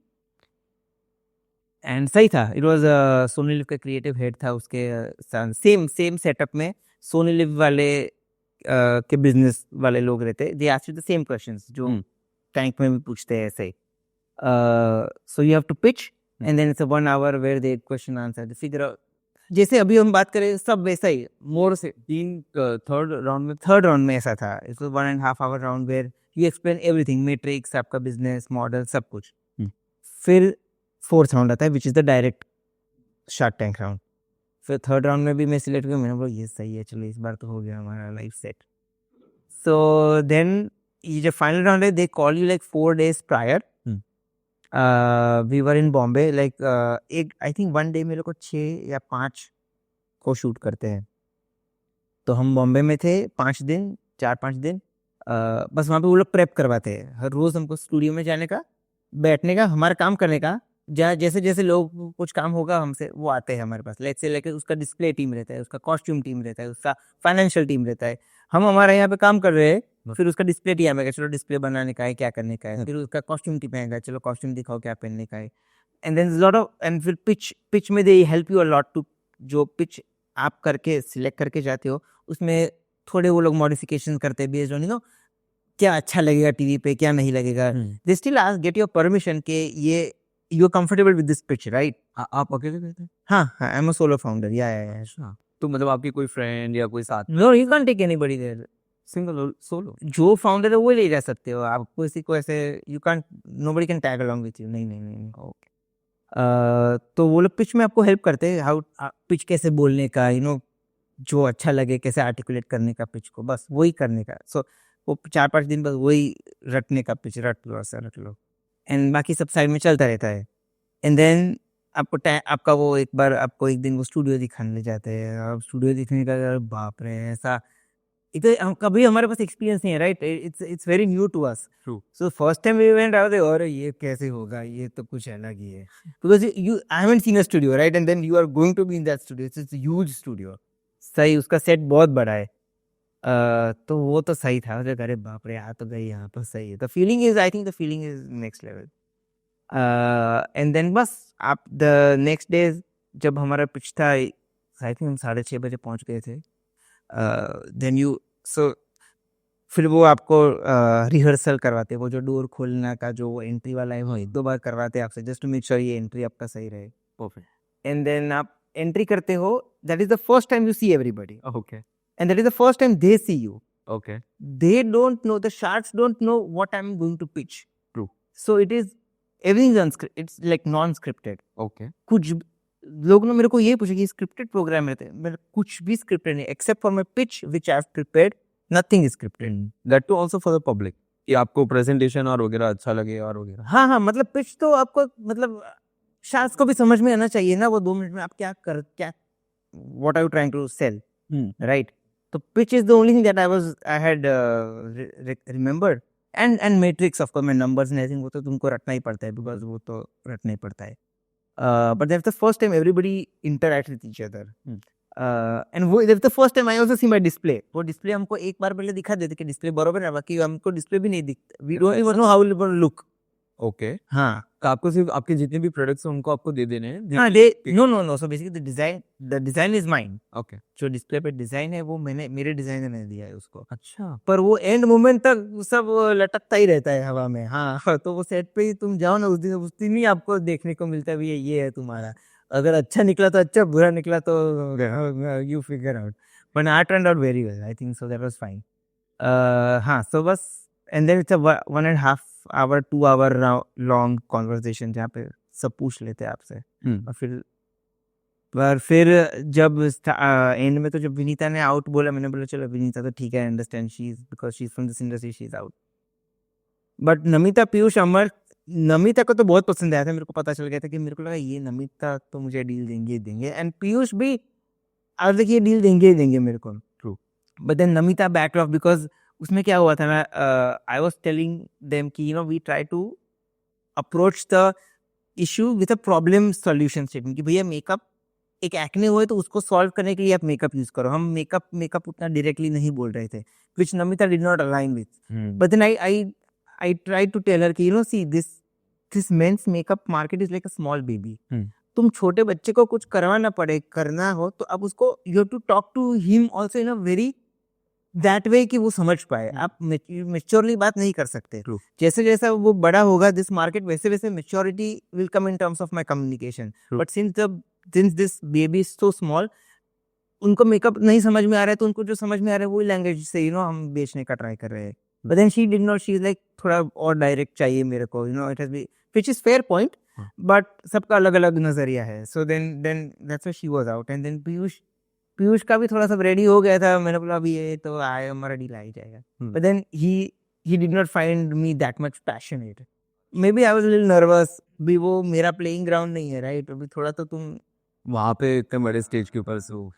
and सही था। इट वाज सोनी लिव का क्रिएटिव हेड था, उसके सेम सेटअप में सोनी लिव वाले के बिजनेस वाले लोग रहते। They asked you the same questions जो टैंक में भी पूछते हैं ऐसे ही। So you have to pitch and then it's a 1 hour where they question answer figure out. जैसे अभी हम बात करें सब वैसा ही, मोर से थर्ड राउंड में ऐसा था। It was 1.5 hour round where you explain everything, metrics, आपका बिजनेस मॉडल, सब कुछ। फिर फोर्थ राउंड आता है which is the direct shark tank round. फिर थर्ड राउंड में भी मैं सिलेक्ट हुआ। मैंने बोला ये सही है, चलो इस बार तो हो गया हमारा लाइफ सेट। सो देन ये जो फाइनल राउंड है, they call you like 4 days prior. We were in Bombay, like एक आई थिंक 1 day मेरे को 6 या 5 को शूट करते हैं। तो हम बॉम्बे में थे 5 दिन, 4-5 दिन। बस वहाँ पे वो लोग प्रेप करवाते हैं हर रोज़ हमको स्टूडियो में जाने का, बैठने का, हमारा काम करने का। जहाँ जैसे जैसे लोग कुछ काम होगा हमसे, वो आते हैं हमारे पास। लेट्स से लेकर उसका डिस्प्ले टीम रहता है, उसका कॉस्ट्यूम टीम रहता है, उसका फाइनेंशियल टीम रहता है। हम हमारे यहाँ पे काम कर रहे हैं, फिर उसका डिस्प्ले टीम आएगा, चलो डिस्प्ले बनाने का है, क्या करने का है। फिर उसका कॉस्ट्यूम टीम आएगा, चलो कॉस्ट्यूम दिखाओ क्या पहनने का है। And then lot of, and फिर पिच में they help you a lot to जो पिच आप करके सिलेक्ट करके जाते हो उसमें थोड़े वो लोग मॉडिफिकेशन करते हैं बेस्ड ऑन यू नो क्या अच्छा लगेगा टीवी पे क्या नहीं लगेगा. They still ask get your permission के ये you are comfortable with this pitch right. आप अकेले गए थे? हाँ I am a solo founder या अच्छा, तो मतलब आपकी कोई फ्रेंड या कोई साथ? No you can't take anybody there. Single solo? जो फाउंडर है वो ले जा सकते हो आप. किसी को ऐसे you can't nobody can tag along with you. नहीं नहीं नहीं. ओके. तो वो लोग पिच में आपको हेल्प करते हैं हाउ पिच कैसे बोलने का यू नो जो अच्छा लगे कैसे आर्टिकुलेट करने का पिच को बस वही करने का. सो वो 4-5 दिन बस वही रटने का पिच रट लो ऐसा रट लो एंड बाकी सब साइड में चलता रहता है. एंड देन आपको आपका वो एक बार आपको एक दिन वो स्टूडियो दिखाने ले जाते हैं. अब स्टूडियो दिखने का अरे बाप रे ऐसा इधर हम कभी हमारे पास एक्सपीरियंस नहीं है right. It's very new to us. True. So first time we went out और ये कैसे होगा ये तो कुछ अलग ही है because you I haven't seen a studio right and then you are going to be in that studio. It's huge studio. सही उसका सेट बहुत बड़ा है. तो वो तो सही था. अरे बाप रे आ तो गई यहाँ पर सही है. The feeling is I think the feeling is next level. And then बस आप द नेक्स्ट डे जब हमारा पिच था आई थिंक हम 6:30 बजे पहुंच गए थे. देन यू सो फिर वो आपको रिहर्सल करवाते हैं. वो जो डोर खोलना का जो एंट्री वाला है वो 1-2 बार करवाते हैं आपसे जस्ट टू मेक श्योर ये एंट्री आपका सही रहे. परफेक्ट. एंड देन आप एंट्री करते हो. That is the first time you see everybody okay. And that is the first time they see you. Okay. They don't know, the sharks don't know what I'm going to pitch. True. So it is everything's unscripted. It's like non-scripted. Okay. कुछ लोग ना मेरे को ये पूछे कि scripted program रहते हैं. मेरे कुछ भी स्क्रिप्टेड नहीं except for my pitch which I have prepared. Nothing is scripted. That to also for the public कि आपको प्रेजेंटेशन और वगैरह अच्छा लगे और वगैरह. हाँ हाँ मतलब पिच तो आपको मतलब शार्क्स को भी समझ में आना चाहिए ना. वो 2 मिनट में आप क्या what are you trying to sell right. तो pitch is the only thing that I had remembered and matrix of course. मैं numbers and everything वो तो तुमको रटना ही पड़ता है because वो तो रटना ही पड़ता है. But that's the first time everybody interact with each other. And वो that's the first time I also see my display. वो डिस्प्ले हमको एक बार पहले दिखा देते कि डिस्प्ले बरोबर है. बाकी हमको डिस्प्ले भी नहीं दिखता. We don't even know how it will look. Okay. हाँ तो आपको सिर्फ आपके जितने भी प्रोडक्ट्स हैं उनको आपको दे देने हैं. हाँ no. So basically the design is mine. Okay. जो डिस्प्ले पे डिजाइन है वो मैंने मेरे डिजाइनर ने दिया है उसको. अच्छा. पर वो एंड मोमेंट तक सब लटकता ही रहता है हवा में. हाँ तो वो सेट पे ही तुम जाओ ना उस दिन ही आपको देखने को मिलता है भैया ये है तुम्हारा. अगर अच्छा निकला तो अच्छा बुरा निकला तो you figure out. But I turned out very well. I think so that was fine. हाँ सो बस and then it's a 1.5 hour 2 hour long conversation जहाँ पे सब पूछ लेते हैं आपसे. और फिर जब एंड में तो जब विनीता ने आउट बोला मैंने बोला चलो विनीता तो ठीक है. I understand she is because she is from this industry she is out. But Namita Piyush Amar Namita को तो बहुत पसंद आया था. मेरे को पता चल गया था कि मेरे को लगा ये नमिता तो मुझे डील देंगे एंड पीयूष भी आज तक ये डील देंगे ही देंगे मेरे को. True. But then Namita back off because उसमें क्या हुआ था ना आई वाज टेलिंग देम कि you know we try to approach the issue with a problem solution statement कि भैया मेकअप एक एक्ने हुए तो उसको सॉल्व करने के लिए आप मेकअप यूज करो. हम मेकअप उतना डायरेक्टली नहीं बोल रहे थे which Namita did not align with. But then I try to tell her कि you know see this men's makeup market is like a small baby. तुम छोटे बच्चे को कुछ करवाना पड़े करना हो तो अब उसको you have to talk to him also in a very that way कि वो समझ पाए. आप मेच्योरली बात नहीं कर सकते. True. जैसे जैसा वो बड़ा होगा दिस मार्केट वैसे वैसे maturity will come in terms of my communication. But since this baby is so small उनको मेकअप नहीं समझ में आ रहा है तो उनको जो समझ में आ रहा है वही लैंग्वेज से यू नो हम बेचने का ट्राई कर रहे हैं. But then she did not. She is like थोड़ा और डायरेक्ट चाहिए मेरे को you know. It has be which is fair point but सबका अलग अलग नजरिया है. So then that's why she was out. And then Piyush का भी थोड़ा सा रेडी हो गया था. मैंने बोला अभी ये तो आए हमारा डील आ ही जाएगा. But then he did not find me that much passionate. Maybe I was little nervous. भी वो मेरा प्लेइंग ग्राउंड नहीं है राइट. अभी थोड़ा तो तुम वहाँ पे इतने बड़े स्टेज के ऊपर सो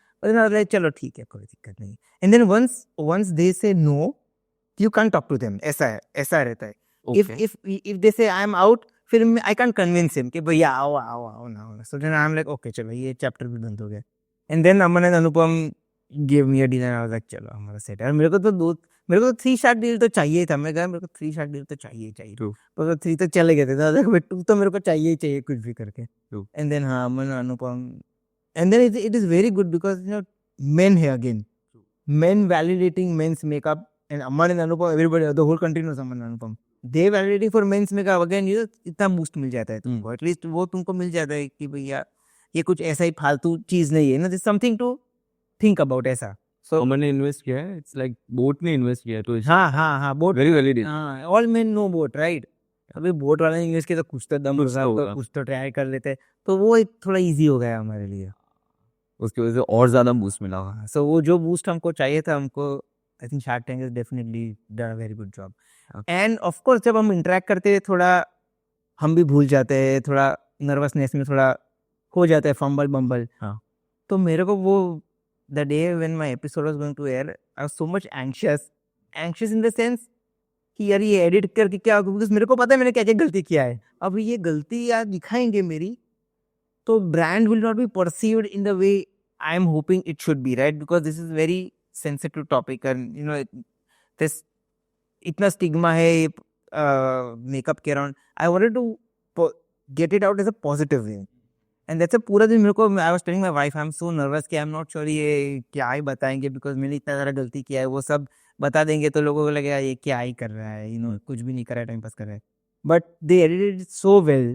चलो ठीक है कोई दिक्कत नहीं. And then once they say no you can talk to them. ऐसा रहता है. इफ दे से आई एम आउट फिर आई कैन कन्विंस हिम कि भैया आओ ना. So then I am like okay चलो ये चैप्टर भी बंद हो गया. And then Aman and Anupam give me a deal and I was like चलो हमारा सेट है. मेरे को तो 3 शार्ट डील तो चाहिए था. मैं कहा मेरे को 3 शार्ट डील तो चाहिए. पर 3 तो चले गए थे. 2 तो मेरे को चाहिए कुछ भी करके. एंड देन हाँ अमन अनुपम and then it is very good because men here again, men validating men's makeup, and Aman and Anupam, everybody, the whole country knows Aman and Anupam. They validating for men's makeup again, इतना boost मिल जाता है तुमको, at least वो तुमको मिल जाता है कि भैया ये कुछ ऐसा ही फालतू चीज नहीं है ना, there's something to think about ऐसा. So मैंने इन्वेस्ट किया है, इट्स लाइक बोट ने इन्वेस्ट किया है, तो हाँ बोट, वेरी वैलिड. हाँ, all men know boat, right? अभी बोट वाला इंग्लिश के तो कुछ तो दम कुछ तो होगा, होगा. कुछ तो ट्राई कर लेते हैं, तो वो एक थोड़ा इजी हो गया हमारे लिए. उसकी वजह से और ज्यादा बूस्ट मिला होगा. सो वो जो बूस्ट हमको चाहिए था, हमको I think shark Tank is definitely done a very good job. End of course जब हम इंटरेक्ट करते हैं थोड़ा हम भी भूल जाते हैं, थोड़ा नर्वसनेस में थोड़ा हो जाता है, फंबल बम्बल. हाँ. तो मेरे को वो the day when my episode was going to air, I was so much anxious in the sense कि यार ये एडिट करके क्या होगा, बिकॉज मेरे को पता है मैंने क्या क्या गलती किया है. अब ये गलती यार दिखाएंगे मेरी, तो brand will not be perceived in the way I am hoping it should be, right? Because this is very sensitive topic, and this इतना stigma है makeup के around. I wanted to get it out as a positive way, and that's a पूरा दिन मेरे को, I was telling my wife, I'm so nervous कि I'm not sure ये क्या ही बताएंगे, because मैंने इतना सारा गलती किया है, वो सब बता देंगे तो लोगों को लगेगा ये क्या ही कर रहा है, कुछ भी नहीं कर रहा है, टाइम पास कर रहा है. But they edited it so well.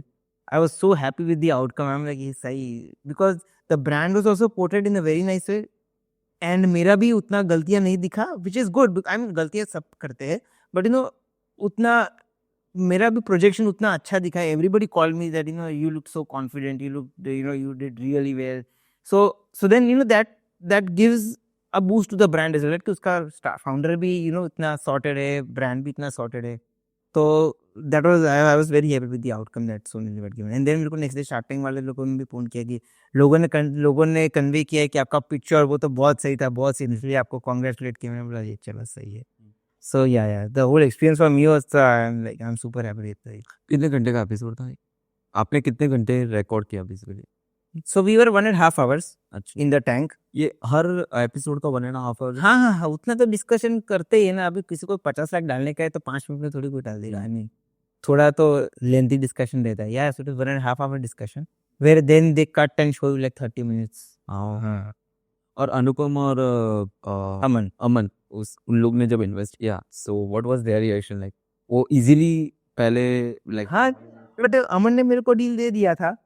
I was so happy with the outcome. I'm like, ये सही, because the brand was also portrayed in a very nice way, and मेरा भी उतना गलतियां नहीं दिखा, which is good. I mean, गलतियां सब करते हैं, but उतना मेरा भी projection उतना अच्छा दिखा. Everybody called me that you look so confident, you did really well. So then that gives a boost to the brand as well, कि उसका founder भी इतना sorted है, brand भी इतना sorted है. तो that was, I was very happy with the outcome that Sony Live had given. And then मेरे को next day Shark Tank वाले लोगों ने भी फोन किया कि लोगों ने कन्वे किया कि आपका पिक्चर वो तो बहुत सही था, बहुत सही, इसलिए आपको कॉन्ग्रेचुलेट किया. मैंने बोला ये चलो सही है. So yeah, the whole experience for me was, I'm super happy with it. कितने घंटे का एपिसोड था? आपने कितने घंटे रिकॉर्ड किया basically? So we were 1.5 hours अच्छा. in the tank. ये हर एपिसोड का 1.5 आवर? हाँ, उतना तो डिस्कशन करते ही है ना. अभी किसी को 50 लाख डालने का है तो 5 मिनट में थोड़ी कोई डाल देगा. नहीं, थोड़ा तो लेंथी डिस्कशन रहता है. Yeah, so it was 1.5 hour discussion where then they cut and show you like 30 minutes. हाँ. और अनुपम और अमन उन लोग ने जब इन्वेस्ट किया, so what was their reaction like? वो इजीली पहले like? हाँ, बट अमन ने मेरे को डील दे दिया था,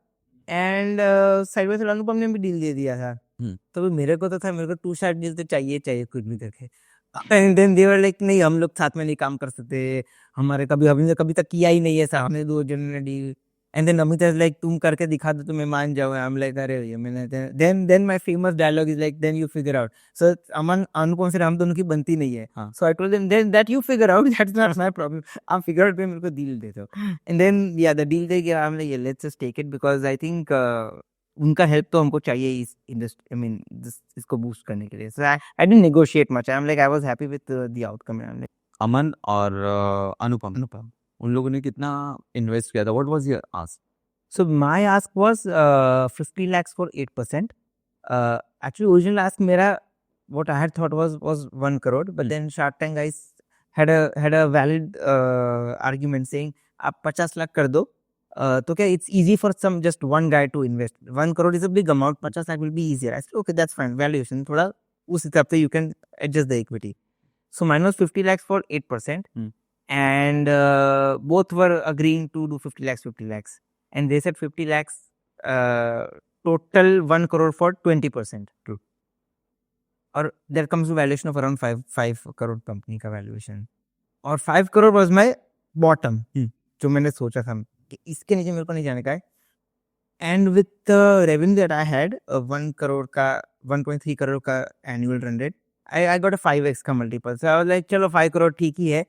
एंड साइड बाय साइड अनुपम ने भी डील दे दिया था. तो मेरे को तो था, मेरे को 2 शॉट डील तो चाहिए कुछ भी करके. And then they were like नहीं, हम लोग साथ में नहीं काम कर सकते, हमने कभी तक किया ही नहीं है साथ में 2 जन ने deal. And then Amit is like तुम करके दिखा दो तो मैं मान जाऊँ. आई एम लाइक अरे भैया मैंने, then my famous dialogue is like then you figure out. So Aman Anupam से हम दोनों की बनती नहीं है. So I told them then that you figure out, that's not my problem, आप फिगर आउट पे मेरे को डील दे दो. And then yeah the deal दे गया. I am like let's just take it, because I think उनका help तो हमको चाहिए इस इंडस्ट्री, आई मीन इसको बूस्ट करने के लिए. So I didn't negotiate much. I am like I was happy with the outcome. I am like Aman और अनुपम उन लोगों ने कितना इन्वेस्ट किया था? What was your ask? So my ask was 50 lakhs for 8%. Actually, original ask मेरा, what I had thought was 1 crore, but then Shark Tank guys had a valid argument saying आप 50 लाख कर दो, तो क्या it's easy for just one guy to invest. 1 crore is a big amount, 50 lakh will be easier. I said okay, that's fine. Valuation थोड़ा उस हिसाब से you can adjust the equity. So mine was 50 lakhs for 8%, and both were agreeing to do 50 lakhs. And they said 50 lakhs, total 1 crore for 20%. True. Or there comes to valuation of around 5 crore company का valuation. और 5 crore was my bottom, जो मैंने सोचा था कि इसके नीचे मेरे को नहीं जाने का है. And with the revenue that I had, 1 crore का 1.3 crore का annual run rate, I got a 5x का multiple. So I was like चलो 5 crore ठीक ही है.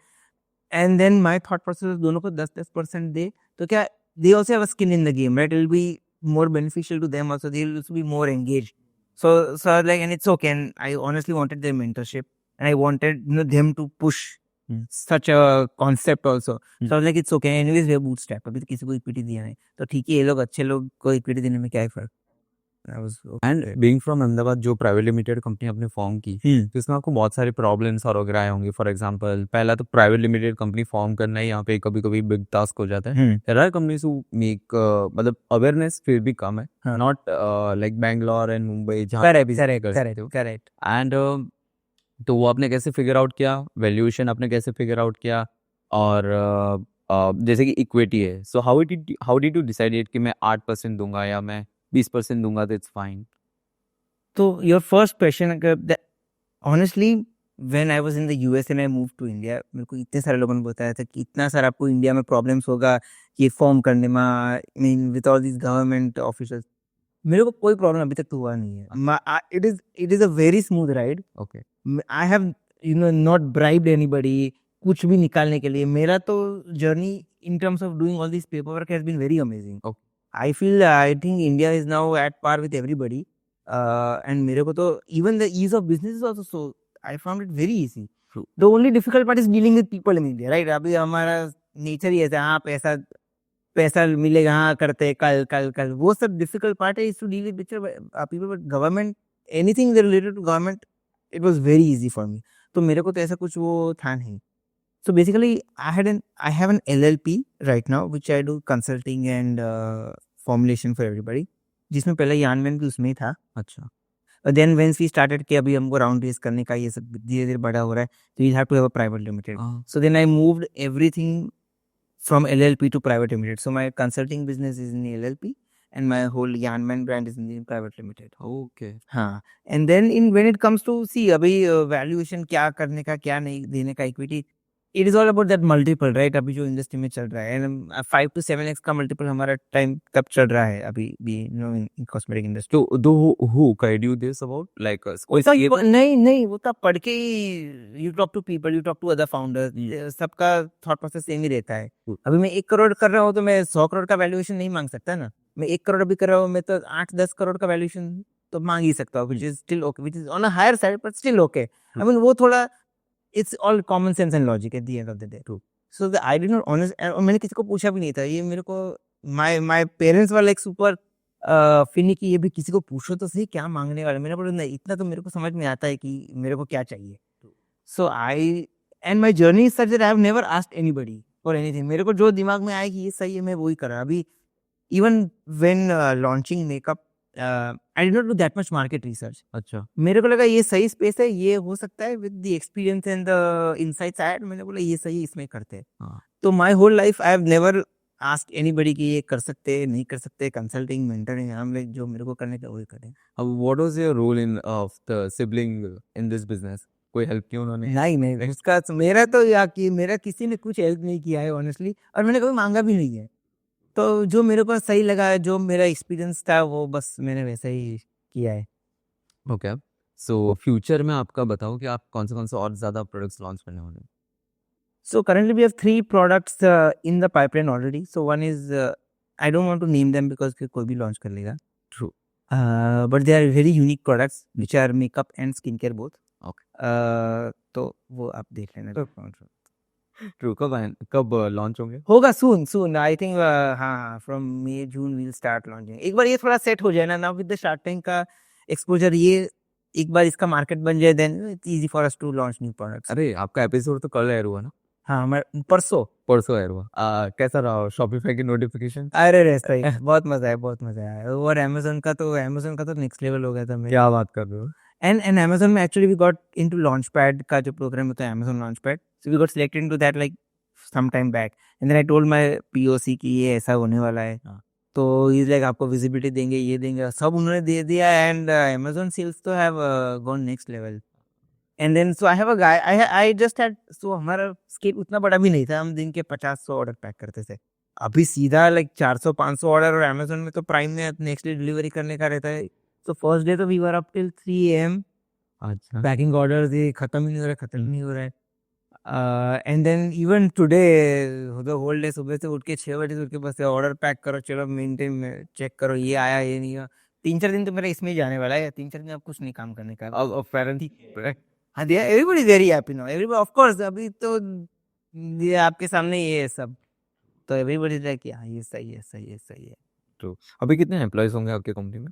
And then my thought process, दोनों को 10% दे, तो क्या they also have a skin in the game, right? It will be more beneficial to them also. They will also be more engaged. So like, and it's okay. And I honestly wanted their mentorship, and I wanted them to push such a concept also. So I was like, it's okay. Anyways, we are bootstrap. अभी तो किसी को equity दिया नहीं, तो ठीक है, ये लोग अच्छे लोग को इक्विटी देने में क्या ही फर्क. I was and okay. Being from Ahmedabad, जो प्राइवेट लिमिटेड कंपनी आपने फॉर्म की, तो इसमें आपको बहुत सारे प्रॉब्लम्स और वगैरह आए होंगे. फॉर एग्जांपल, पहला तो प्राइवेट लिमिटेड कंपनी फॉर्म करना ही यहाँ पे कभी कभी बिग टास्क हो जाता है. There are companies who make मतलब अवेयरनेस फिर भी कम है, हाँ. Not like Bangalore and Mumbai जहाँ Correct, भी correct, कर correct, सकते हो. correct. एंड तो वो आपने कैसे फिगर आउट किया, वैल्यूएशन आपने कैसे फिगर आउट किया, और जैसे कि इक्विटी है, so how did you decide कि मैं 8% दूंगा या मैं 20% दूंगा, तो it's fine. So your first question, honestly, when I was in the US and I moved to India, मेरे को इतने सारे लोगों ने बताया था कि इतना सारा आपको इंडिया में प्रॉब्लम्स होगा ये फॉर्म करने में, I mean with all these government officials. मेरे को कोई प्रॉब्लम अभी तक तो हुआ नहीं है. It is a very smooth ride. Okay. I have not bribed anybody कुछ भी निकालने के लिए. मेरा तो journey in terms of doing all this paperwork has been very amazing. Okay. I think India is now at par with everybody. And मेरे को तो even the ease of business is also so I found it very easy. True. The only difficult part is dealing with people in India, right? अभी हमारा nature ही ऐसा, हाँ पैसा मिलेगा, हाँ करते कल कल कल, वो सब डिफिकल्ट पार्ट है, is to deal with people, but government, anything related to government, it was very easy for me. तो मेरे को तो ऐसा कुछ वो था नहीं. So basically I have an LLP right now which I do consulting and formulation for everybody, जिसमें पहले यानमैन भी उसमें ही था. अच्छा. देन व्हेंस वी स्टार्टेड कि अभी हमको राउंड रेस करने का ये सब धीरे धीरे बड़ा हो रहा है, तो we have to have a private limited. So then I moved everything from LLP to private limited. So my consulting business is in the LLP and my whole Yanman brand is in the private limited. Okay. हाँ. And then when it comes to see अभी valuation क्या करने का, क्या नहीं देने का, equity, it is all about that multiple, right? अभी जो इंडस्ट्री में चल रहा है, and 5 to 7x का मल्टीपल हमारा टाइम तब चल रहा है अभी भी, in cosmetic industry. तो who guide you this about, like नहीं, वो तो पढ़ के ही, you talk to people, you talk to other founders, सबका thought process सेम ही रहता है. अभी मैं 1 करोड़ कर रहा हूँ तो मैं 100 करोड़ का वैल्यूएशन नहीं मांग सकता ना. मैं 1 करोड़ अभी कर रहा हूँ, मैं तो 8-10 करोड़ का वैल्यूएशन तो मांग ही सकता हूँ, which is still okay, which is on a higher side but still okay. I mean वो थोड़ा, it's all common sense and logic at the end of the day. True. So I did not honest, और मैंने किसी को पूछा भी नहीं था ये. मेरे को my parents were like super finicky, ये भी किसी को पूछो तो सही क्या मांगने वाले. मैंने बोला नहीं, इतना तो मेरे को समझ में आता है कि मेरे को क्या चाहिए. So and my journey is such that I have never asked anybody for anything. मेरे को जो दिमाग में आया कि ये सही है, मैं वही कर रहा. अभी even when launching makeup, I did not do that much market research. अच्छा. मेरे को लगा ये सही स्पेस है, ये हो सकता है with the experience and the insights I had. मैंने बोला ये सही, इसमें करते हैं. हाँ. तो my whole life I have never asked anybody कि ये कर सकते नहीं कर सकते. कंसल्टिंग, मेंटरिंग, हम लोग जो मेरे को करने का वही करें. What was your role in of the sibling in this business? कोई हेल्प की उन्होंने? नहीं, उसका मेरा तो मेरा किसी ने कुछ हेल्प नहीं किया है ऑनेस्टली, और मैंने कभी मांगा भी नहीं है. तो जो मेरे को सही लगा, जो मेरा एक्सपीरियंस था, वो बस मैंने वैसा ही किया है. ओके. सो फ्यूचर में आपका बताओ कि आप कौन से और ज़्यादा प्रोडक्ट्स लॉन्च करने वाले हैं? So currently we have 3 products in the pipeline already. So one is I don't want to name them because कोई भी launch कर लेगा. True. But they are very unique products which are makeup and skincare both. Okay. तो वो आप देख लेना. True. कब लॉन्च होंगे? होगा soon. I think हाँ, from May June we'll start launching. एक बार ये थोड़ा सेट हो जाए ना, now with the Shark Tank का एक्सपोजर, ये एक बार इसका मार्केट बन जाए, then it's easy for us to launch new products. अरे आपका एपिसोड तो कल एयर हुआ ना? हाँ, हमारा परसों एयर हुआ. कैसा रहा शॉपिफाई की नोटिफिकेशन? अरे रहता ही बहुत मजा आया. और अमेजोन का तो नेक्स्ट लेवल हो गया था. मैं क्या बात कर रहे हो? and Amazon में actually we got into Launchpad का जो प्रोग्राम होता है, Amazon Launchpad, so we got selected into that like some time back, and then I told my POC कि ये ऐसा होने वाला है. तो he's like आपको visibility देंगे, ये देंगे, सब उन्होंने दे दिया, and Amazon sales तो have gone next level. And then so I have a guy, I just had, so हमारा स्केल उतना बड़ा भी नहीं था, हम दिन के 50-100 ऑर्डर पैक करते थे. अभी सीधा like 400-500 ऑर्डर, और Amazon में तो प्राइम में नेक्स्ट डे डिलीवरी करने का रहता है. So first day तो we were up till 3 AM. अच्छा. Packing orders, ये खत्म ही नहीं हो रहा है. And then even today the whole day, सुबह से उठ के 6 बजे उठ के बस ऑर्डर पैक करो, चलो मेंटेन में चेक करो, ये आया ये नहीं आया. 3-4 दिन तो मेरा इसमें ही जाने वाला है. 3-4 दिन अब कुछ नहीं काम करने का. अब पेरेंट्स हाँ, everybody is very happy now. Everybody, of course, अभी तो ये आपके सामने ये है सब, तो everybody is like हाँ, ये सही है. ट्रू। अभी कितने एम्प्लॉयज होंगे आपके कंपनी में?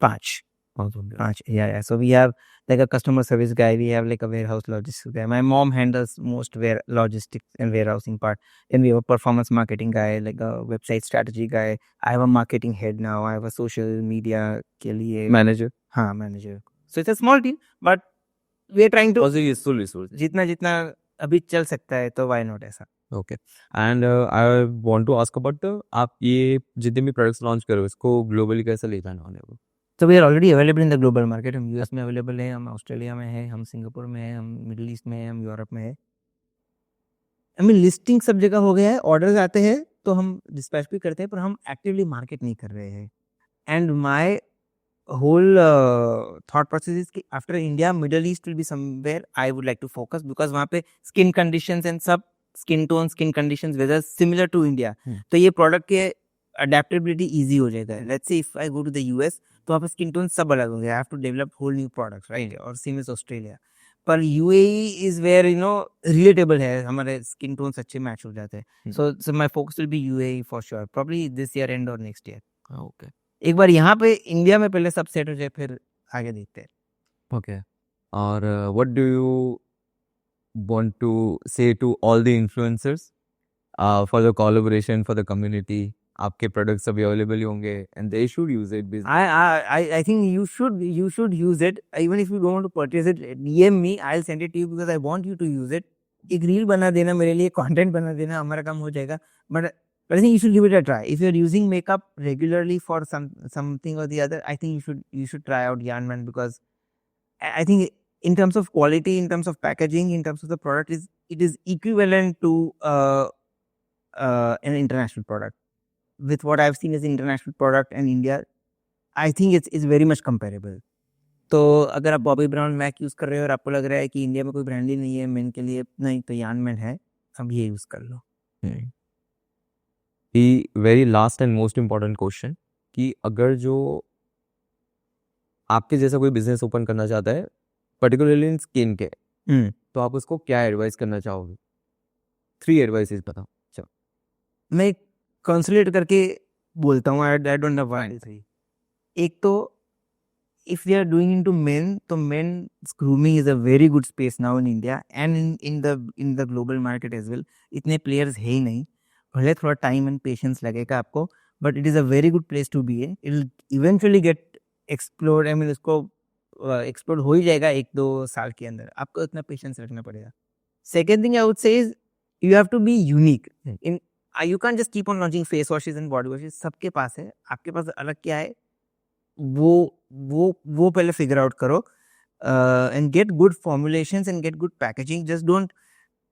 5. पाँच होंगे। 5. Yeah. So we have like a customer service guy. We have like a warehouse logistics guy. My mom handles most logistics and warehousing part. Then we have a performance marketing guy, like a website strategy guy. I have a marketing head now. I have a social media के लिए manager? हाँ, manager. So it's a small team, but we are trying to Also useful resource. जितना जितना अभी चल सकता है तो why not ऐसा. Okay. And I want to ask about आप ये जितने भी प्रोडक्ट्स लॉन्च कर रहे हो इसको ग्लोबली कैसे ले जाने वाले हो? So we are already available in the global market. हम यूएस में अवेलेबल हैं, हम ऑस्ट्रेलिया में हैं, हम सिंगापुर में हैं, हम मिडिल ईस्ट में हैं, हम यूरोप में हैं. आई मीन लिस्टिंग सब जगह हो गया है. ऑर्डर्स आते हैं तो हम डिस्पैच भी करते हैं, पर हम एक्टिवली मार्केट नहीं कर रहे हैं. And my whole thought process is कि after India Middle East will be somewhere I would like to focus, because वहाँ पे स्किन कंडीशंस एंड सब skin tone skin conditions weather similar to India. तो ये प्रोडक्ट के adaptability easy हो जाएगा. Let's say if I go to the US तो वहाँ पे स्किन टोन सब अलग होंगे. I have to develop whole new products, right? और सेम इज ऑस्ट्रेलिया. पर यूएई इज वेयर रिलेटेबल है, हमारे स्किन टोन्स अच्छे मैच हो जाते हैं. So my focus will be UAE for sure, probably this year and और नेक्स्ट ईयर. ओके एक बार यहाँ पे इंडिया में पहले सब सेट हो जाए, फिर आगे देखते हैं. ओके। और what do you want to say to all the influencers for the collaboration for the community? आपके प्रोडक्ट्स अभी अवेलेबल ही होंगे and they should use it. I think you should use it. Even if you don't want to purchase it, DM me. I'll send it to you because I want you to use it. एक reel बना देना मेरे लिए, content बना देना, हमारा काम हो जाएगा. But I think you should give it a try. If you're using makeup regularly for something or the other, I think you should try out Yanman, because I think in terms of quality, in terms of packaging, in terms of the product, it is equivalent to an international product. With what I've seen as an international product and India, I think it's very much comparable. तो अगर आप Bobby brown Mac use कर रहे हो और आपको लग रहा है कि इंडिया में कोई ब्रांड ही नहीं है मेन के लिए, नहीं तो यानमैन है, अब ये यूज़ कर लो. The very last and most important question कि अगर जो आपके जैसा कोई बिजनेस ओपन करना चाहता है पर्टिकुलरली इन स्किन के, तो आप उसको क्या एडवाइस करना चाहोगे? 3 एडवाइसेस बताओ. चलो मैं कंसोलिडेट करके बोलता हूँ. I don't know why. एक तो if we are doing into men, तो men grooming is a very good space now in India and in the global market as well. इतने प्लेयर्स है ही नहीं, भले थोड़ा टाइम एंड पेशेंस लगेगा आपको, but it is a very good place to be. It will eventually get explore. I mean इसको explore हो ही जाएगा 1-2 साल के अंदर. आपको इतना पेशेंस रखना पड़ेगा. Second thing I would say is you have to be unique. In you can't just keep on launching face washes and body washes. सबके पास है, आपके पास अलग क्या है वो पहले फिगर आउट करो and get good formulations and get good packaging. Just don't.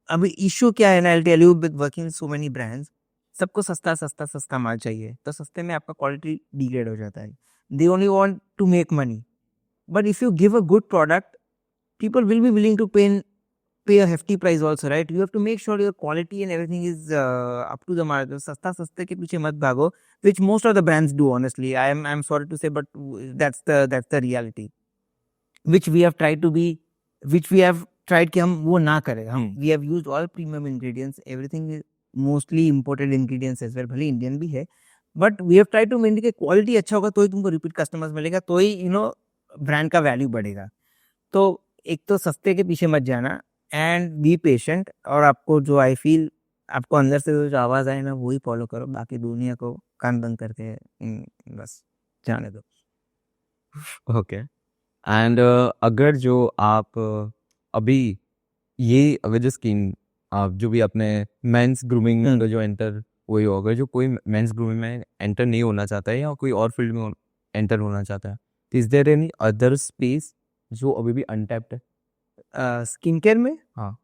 अभी इशू क्या है ना, I'll tell you, with working with so many brands, सबको सस्ता सस्ता सस्ता माल चाहिए, तो सस्ते में आपका क्वालिटी डिग्रेड हो जाता है. They only want to make money. But if you give a good product, people will be willing to pay a hefty price also, right? You have to make sure your quality and everything is up to the mark. सस्ता सस्ते के पीछे मत भागो, which most of the brands do, honestly. I'm sorry to say, but that's the reality, which we have tried कि हम वो ना करें. हम we have used all premium ingredients. Everything is mostly imported ingredients as well. भले Indian भी है, but we have tried to maintain कि क्वालिटी अच्छा होगा तो ही तुमको रिपीट कस्टमर्स मिलेगा, तो ही ब्रांड का वैल्यू बढ़ेगा. तो एक तो सस्ते के पीछे मत जाना एंड बी पेशेंट. और आपको जो आई फील आपको अंदर से जो आवाज़ आए ना, वही फॉलो करो. बाकी दुनिया को कान बंद करके बस जाने दो. ओके. एंड अगर जो आप अभी ये विद स्किन आप जो भी अपने मेंस ग्रूमिंग में जो एंटर वही हो, अगर जो कोई मेंस ग्रूमिंग में एंटर नहीं होना चाहता है या कोई और फील्ड में एंटर होना चाहता है, is there any other space जो अभी भी अनटैप्ड है स्किन केयर में? हाँ,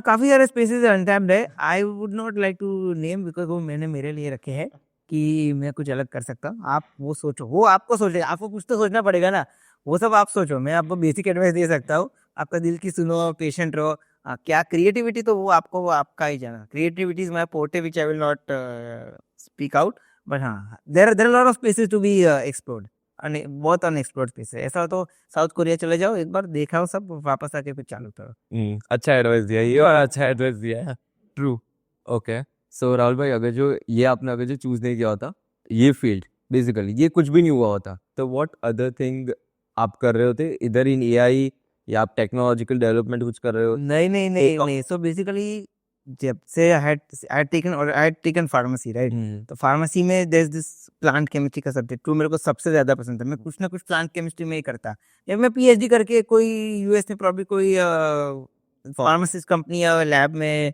काफ़ी सारे स्पेसेस अनटैप्ड है. I would not like to name, because वो मैंने मेरे लिए रखे हैं कि मैं कुछ अलग कर सकता हूँ. आप वो सोचो, वो आपको सोचे, आपको कुछ तो सोचना पड़ेगा ना. वो सब आप सोचो, मैं आपको बेसिक एडवाइस दे सकता हूँ. आपका दिल की सुनो, पेशेंट रहो. क्या क्रिएटिविटी, तो वो आपको आपका ही जाना. Creativity is my forte which I will not speak out. But हाँ, there are lot of spaces to be explored. बहुत अनएक्सप्लोर्ड स्पेस है. ऐसा हो तो साउथ कोरिया चले जाओ, एक बार देखा हो सब, वापस आके फिर चालू करो. अच्छा एडवाइस दिया ये, और अच्छा एडवाइस दिया है. ट्रू. ओके. सो राहुल भाई, अगर जो चूज नहीं किया होता ये फील्ड, बेसिकली ये कुछ भी नहीं हुआ होता, तो व्हाट अदर थिंग आप कर रहे होते इधर इन एआई, या आप टेक्नोलॉजिकल डेवलपमेंट कुछ कर रहे हो? नहीं, सो बेसिकली जब से I had taken pharmacy, right? तो फार्मेसी में there is this plant chemistry का सब्जेक्ट जो मेरे को सबसे ज्यादा पसंद है। मैं कुछ ना कुछ प्लांट केमिस्ट्री में ही करता, या मैं पीएचडी करके कोई यूएस में प्रॉब्ली कोई फार्मासिस्ट कंपनी या लैब में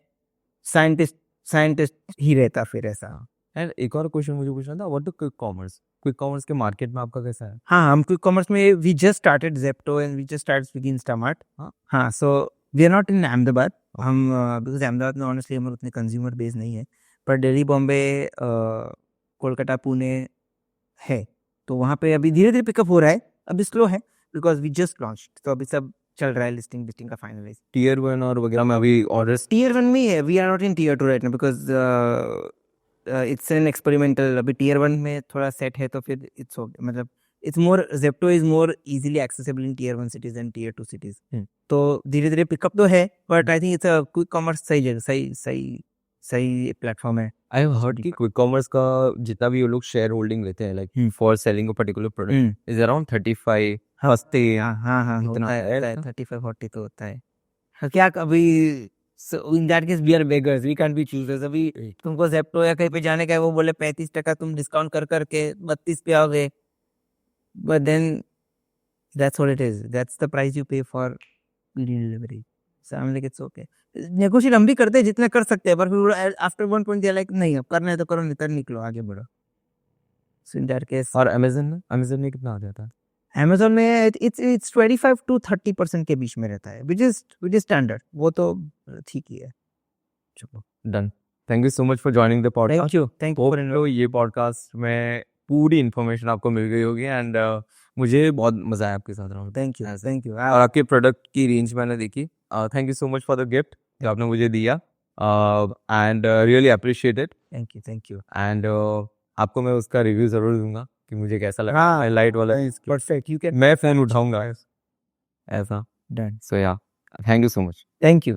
साइंटिस्ट ही रहता फिर ऐसा। एंड एक और क्वेश्चन मुझे पूछना था, व्हाट क्विक कॉमर्स के मार्केट में आपका कैसा है? हाँ, हम क्विक कॉमर्स में we just started Zepto and we just started Swiggy Instamart. हाँ, so we are not in Ahmedabad. हम बिकॉज अहमदाबाद में ऑनेस्टली हमारे उतने कंज्यूमर बेस नहीं है, पर दिल्ली, बॉम्बे, कोलकाता, पुणे है, तो वहाँ पे अभी धीरे धीरे पिकअप हो रहा है। अभी स्लो है बिकॉज वी जस्ट लॉन्च, तो अभी सब चल रहा है लिस्टिंग का फाइनलाइज। टीयर 1 और वगैरह में अभी ऑर्डर्स? टीयर 1 में है, we are not in tier 2 right now because it's an experimental. अभी टीयर 1 में थोड़ा सेट है, तो फिर इट्स ओके, मतलब it's more, Zepto is more easily accessible in tier 1 cities and tier 2 cities. तो धीरे धीरे पिकअप तो है, but I think it's a quick commerce सही जगह, सही प्लेटफॉर्म है। आई हैव हर्ड कि क्विक कॉमर्स का जितना भी ये लोग शेयर होल्डिंग लेते हैं, like for selling a particular product, is around 35। हाँ, इतना होता है? है 35-40 तो होता है। क्या अभी in that case we are beggars, we can be choosers. अभी तुमको ज़ेप्टो या कहीं पे जाने का है, वो बोले 35% तुम डिस्काउंट कर करके 32 पे आओगे, but then that's what it is, that's the price you pay for delivery. So I am like it's okay. Negotiate हम भी करते हैं जितना कर सकते हैं, पर फिर आफ्टर वन पॉइंट लाइक नहीं, अब करना है तो करो, नहीं तो निकलो, आगे बढ़ो। सो इन दैट केस। और अमेज़न में कितना आ जाता है? अमेज़न में इट्स 25 to 30% के बीच में रहता है, विच इज स्टैंडर्ड, वो तो ठीक ही है। चलो, done. Thank you so much for joining the podcast. Thank you hope ये पॉडकास्ट में पूरी इन्फॉर्मेशन आपको मिल गई होगी, एंड मुझे बहुत मजा आया आपके साथ रहूँ। Thank you. और आपके प्रोडक्ट की रेंज मैंने देखी। Thank you so much for the gift जो आपने मुझे दिया, and really appreciate it. Thank you. And आपको मैं उसका रिव्यू जरूर दूंगा कि मुझे कैसा लगा। हाँ, लाइट वाला परफेक्ट, यू कैन। मैं फैन उठाऊंगा ऐसा। डन। सो या, thank you so much. Thank you.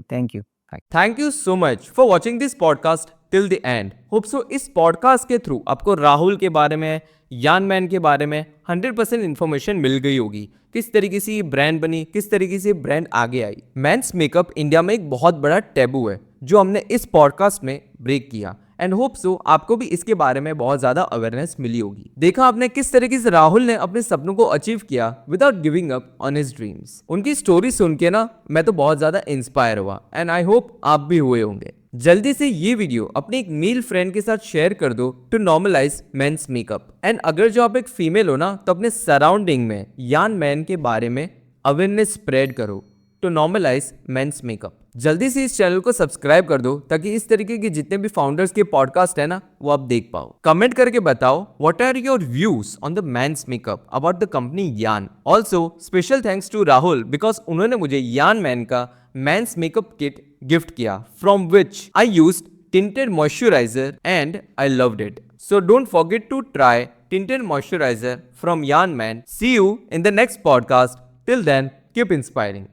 Thank you so much for watching this podcast till the end. Hope so इस पॉडकास्ट के थ्रू आपको राहुल के बारे में, यान मैन के बारे में 100% इन्फॉर्मेशन मिल गई होगी। किस तरीके से ये ब्रांड बनी, किस तरीके से ब्रांड आगे आई। मेंस मेकअप इंडिया में एक बहुत बड़ा टैबू है जो हमने इस पॉडकास्ट में ब्रेक किया, एंड होप सो आपको भी इसके बारे में बहुत ज्यादा अवेयरनेस मिली होगी। देखा आपने किस तरीके से राहुल ने अपने सपनों को अचीव किया without giving up on his dreams. उनकी स्टोरी सुन के ना मैं तो बहुत ज्यादा इंस्पायर हुआ, एंड आई होप आप भी हुए होंगे। जल्दी से ये वीडियो अपने एक मेल फ्रेंड के साथ शेयर कर दो to normalize men's makeup. And अगर जो आप एक फीमेल हो ना, तो अपने सराउंडिंग में यान मैन के बारे में अवेयरनेस स्प्रेड करो टू नॉर्मलाइज मेंस मेकअप। जल्दी से इस चैनल को सब्सक्राइब कर दो ताकि इस तरीके के जितने भी फाउंडर्स के पॉडकास्ट है ना, वो आप देख पाओ। कमेंट करके बताओ what are your views on the men's makeup about the company यान। Also special thanks to Rahul because उन्होंने मुझे यान मैन का मेंस मेकअप किट गिफ्ट किया, from which I used tinted moisturizer and I loved it. So don't forget to try tinted moisturizer from Yarn Man. See you in the next podcast. Till then, keep inspiring.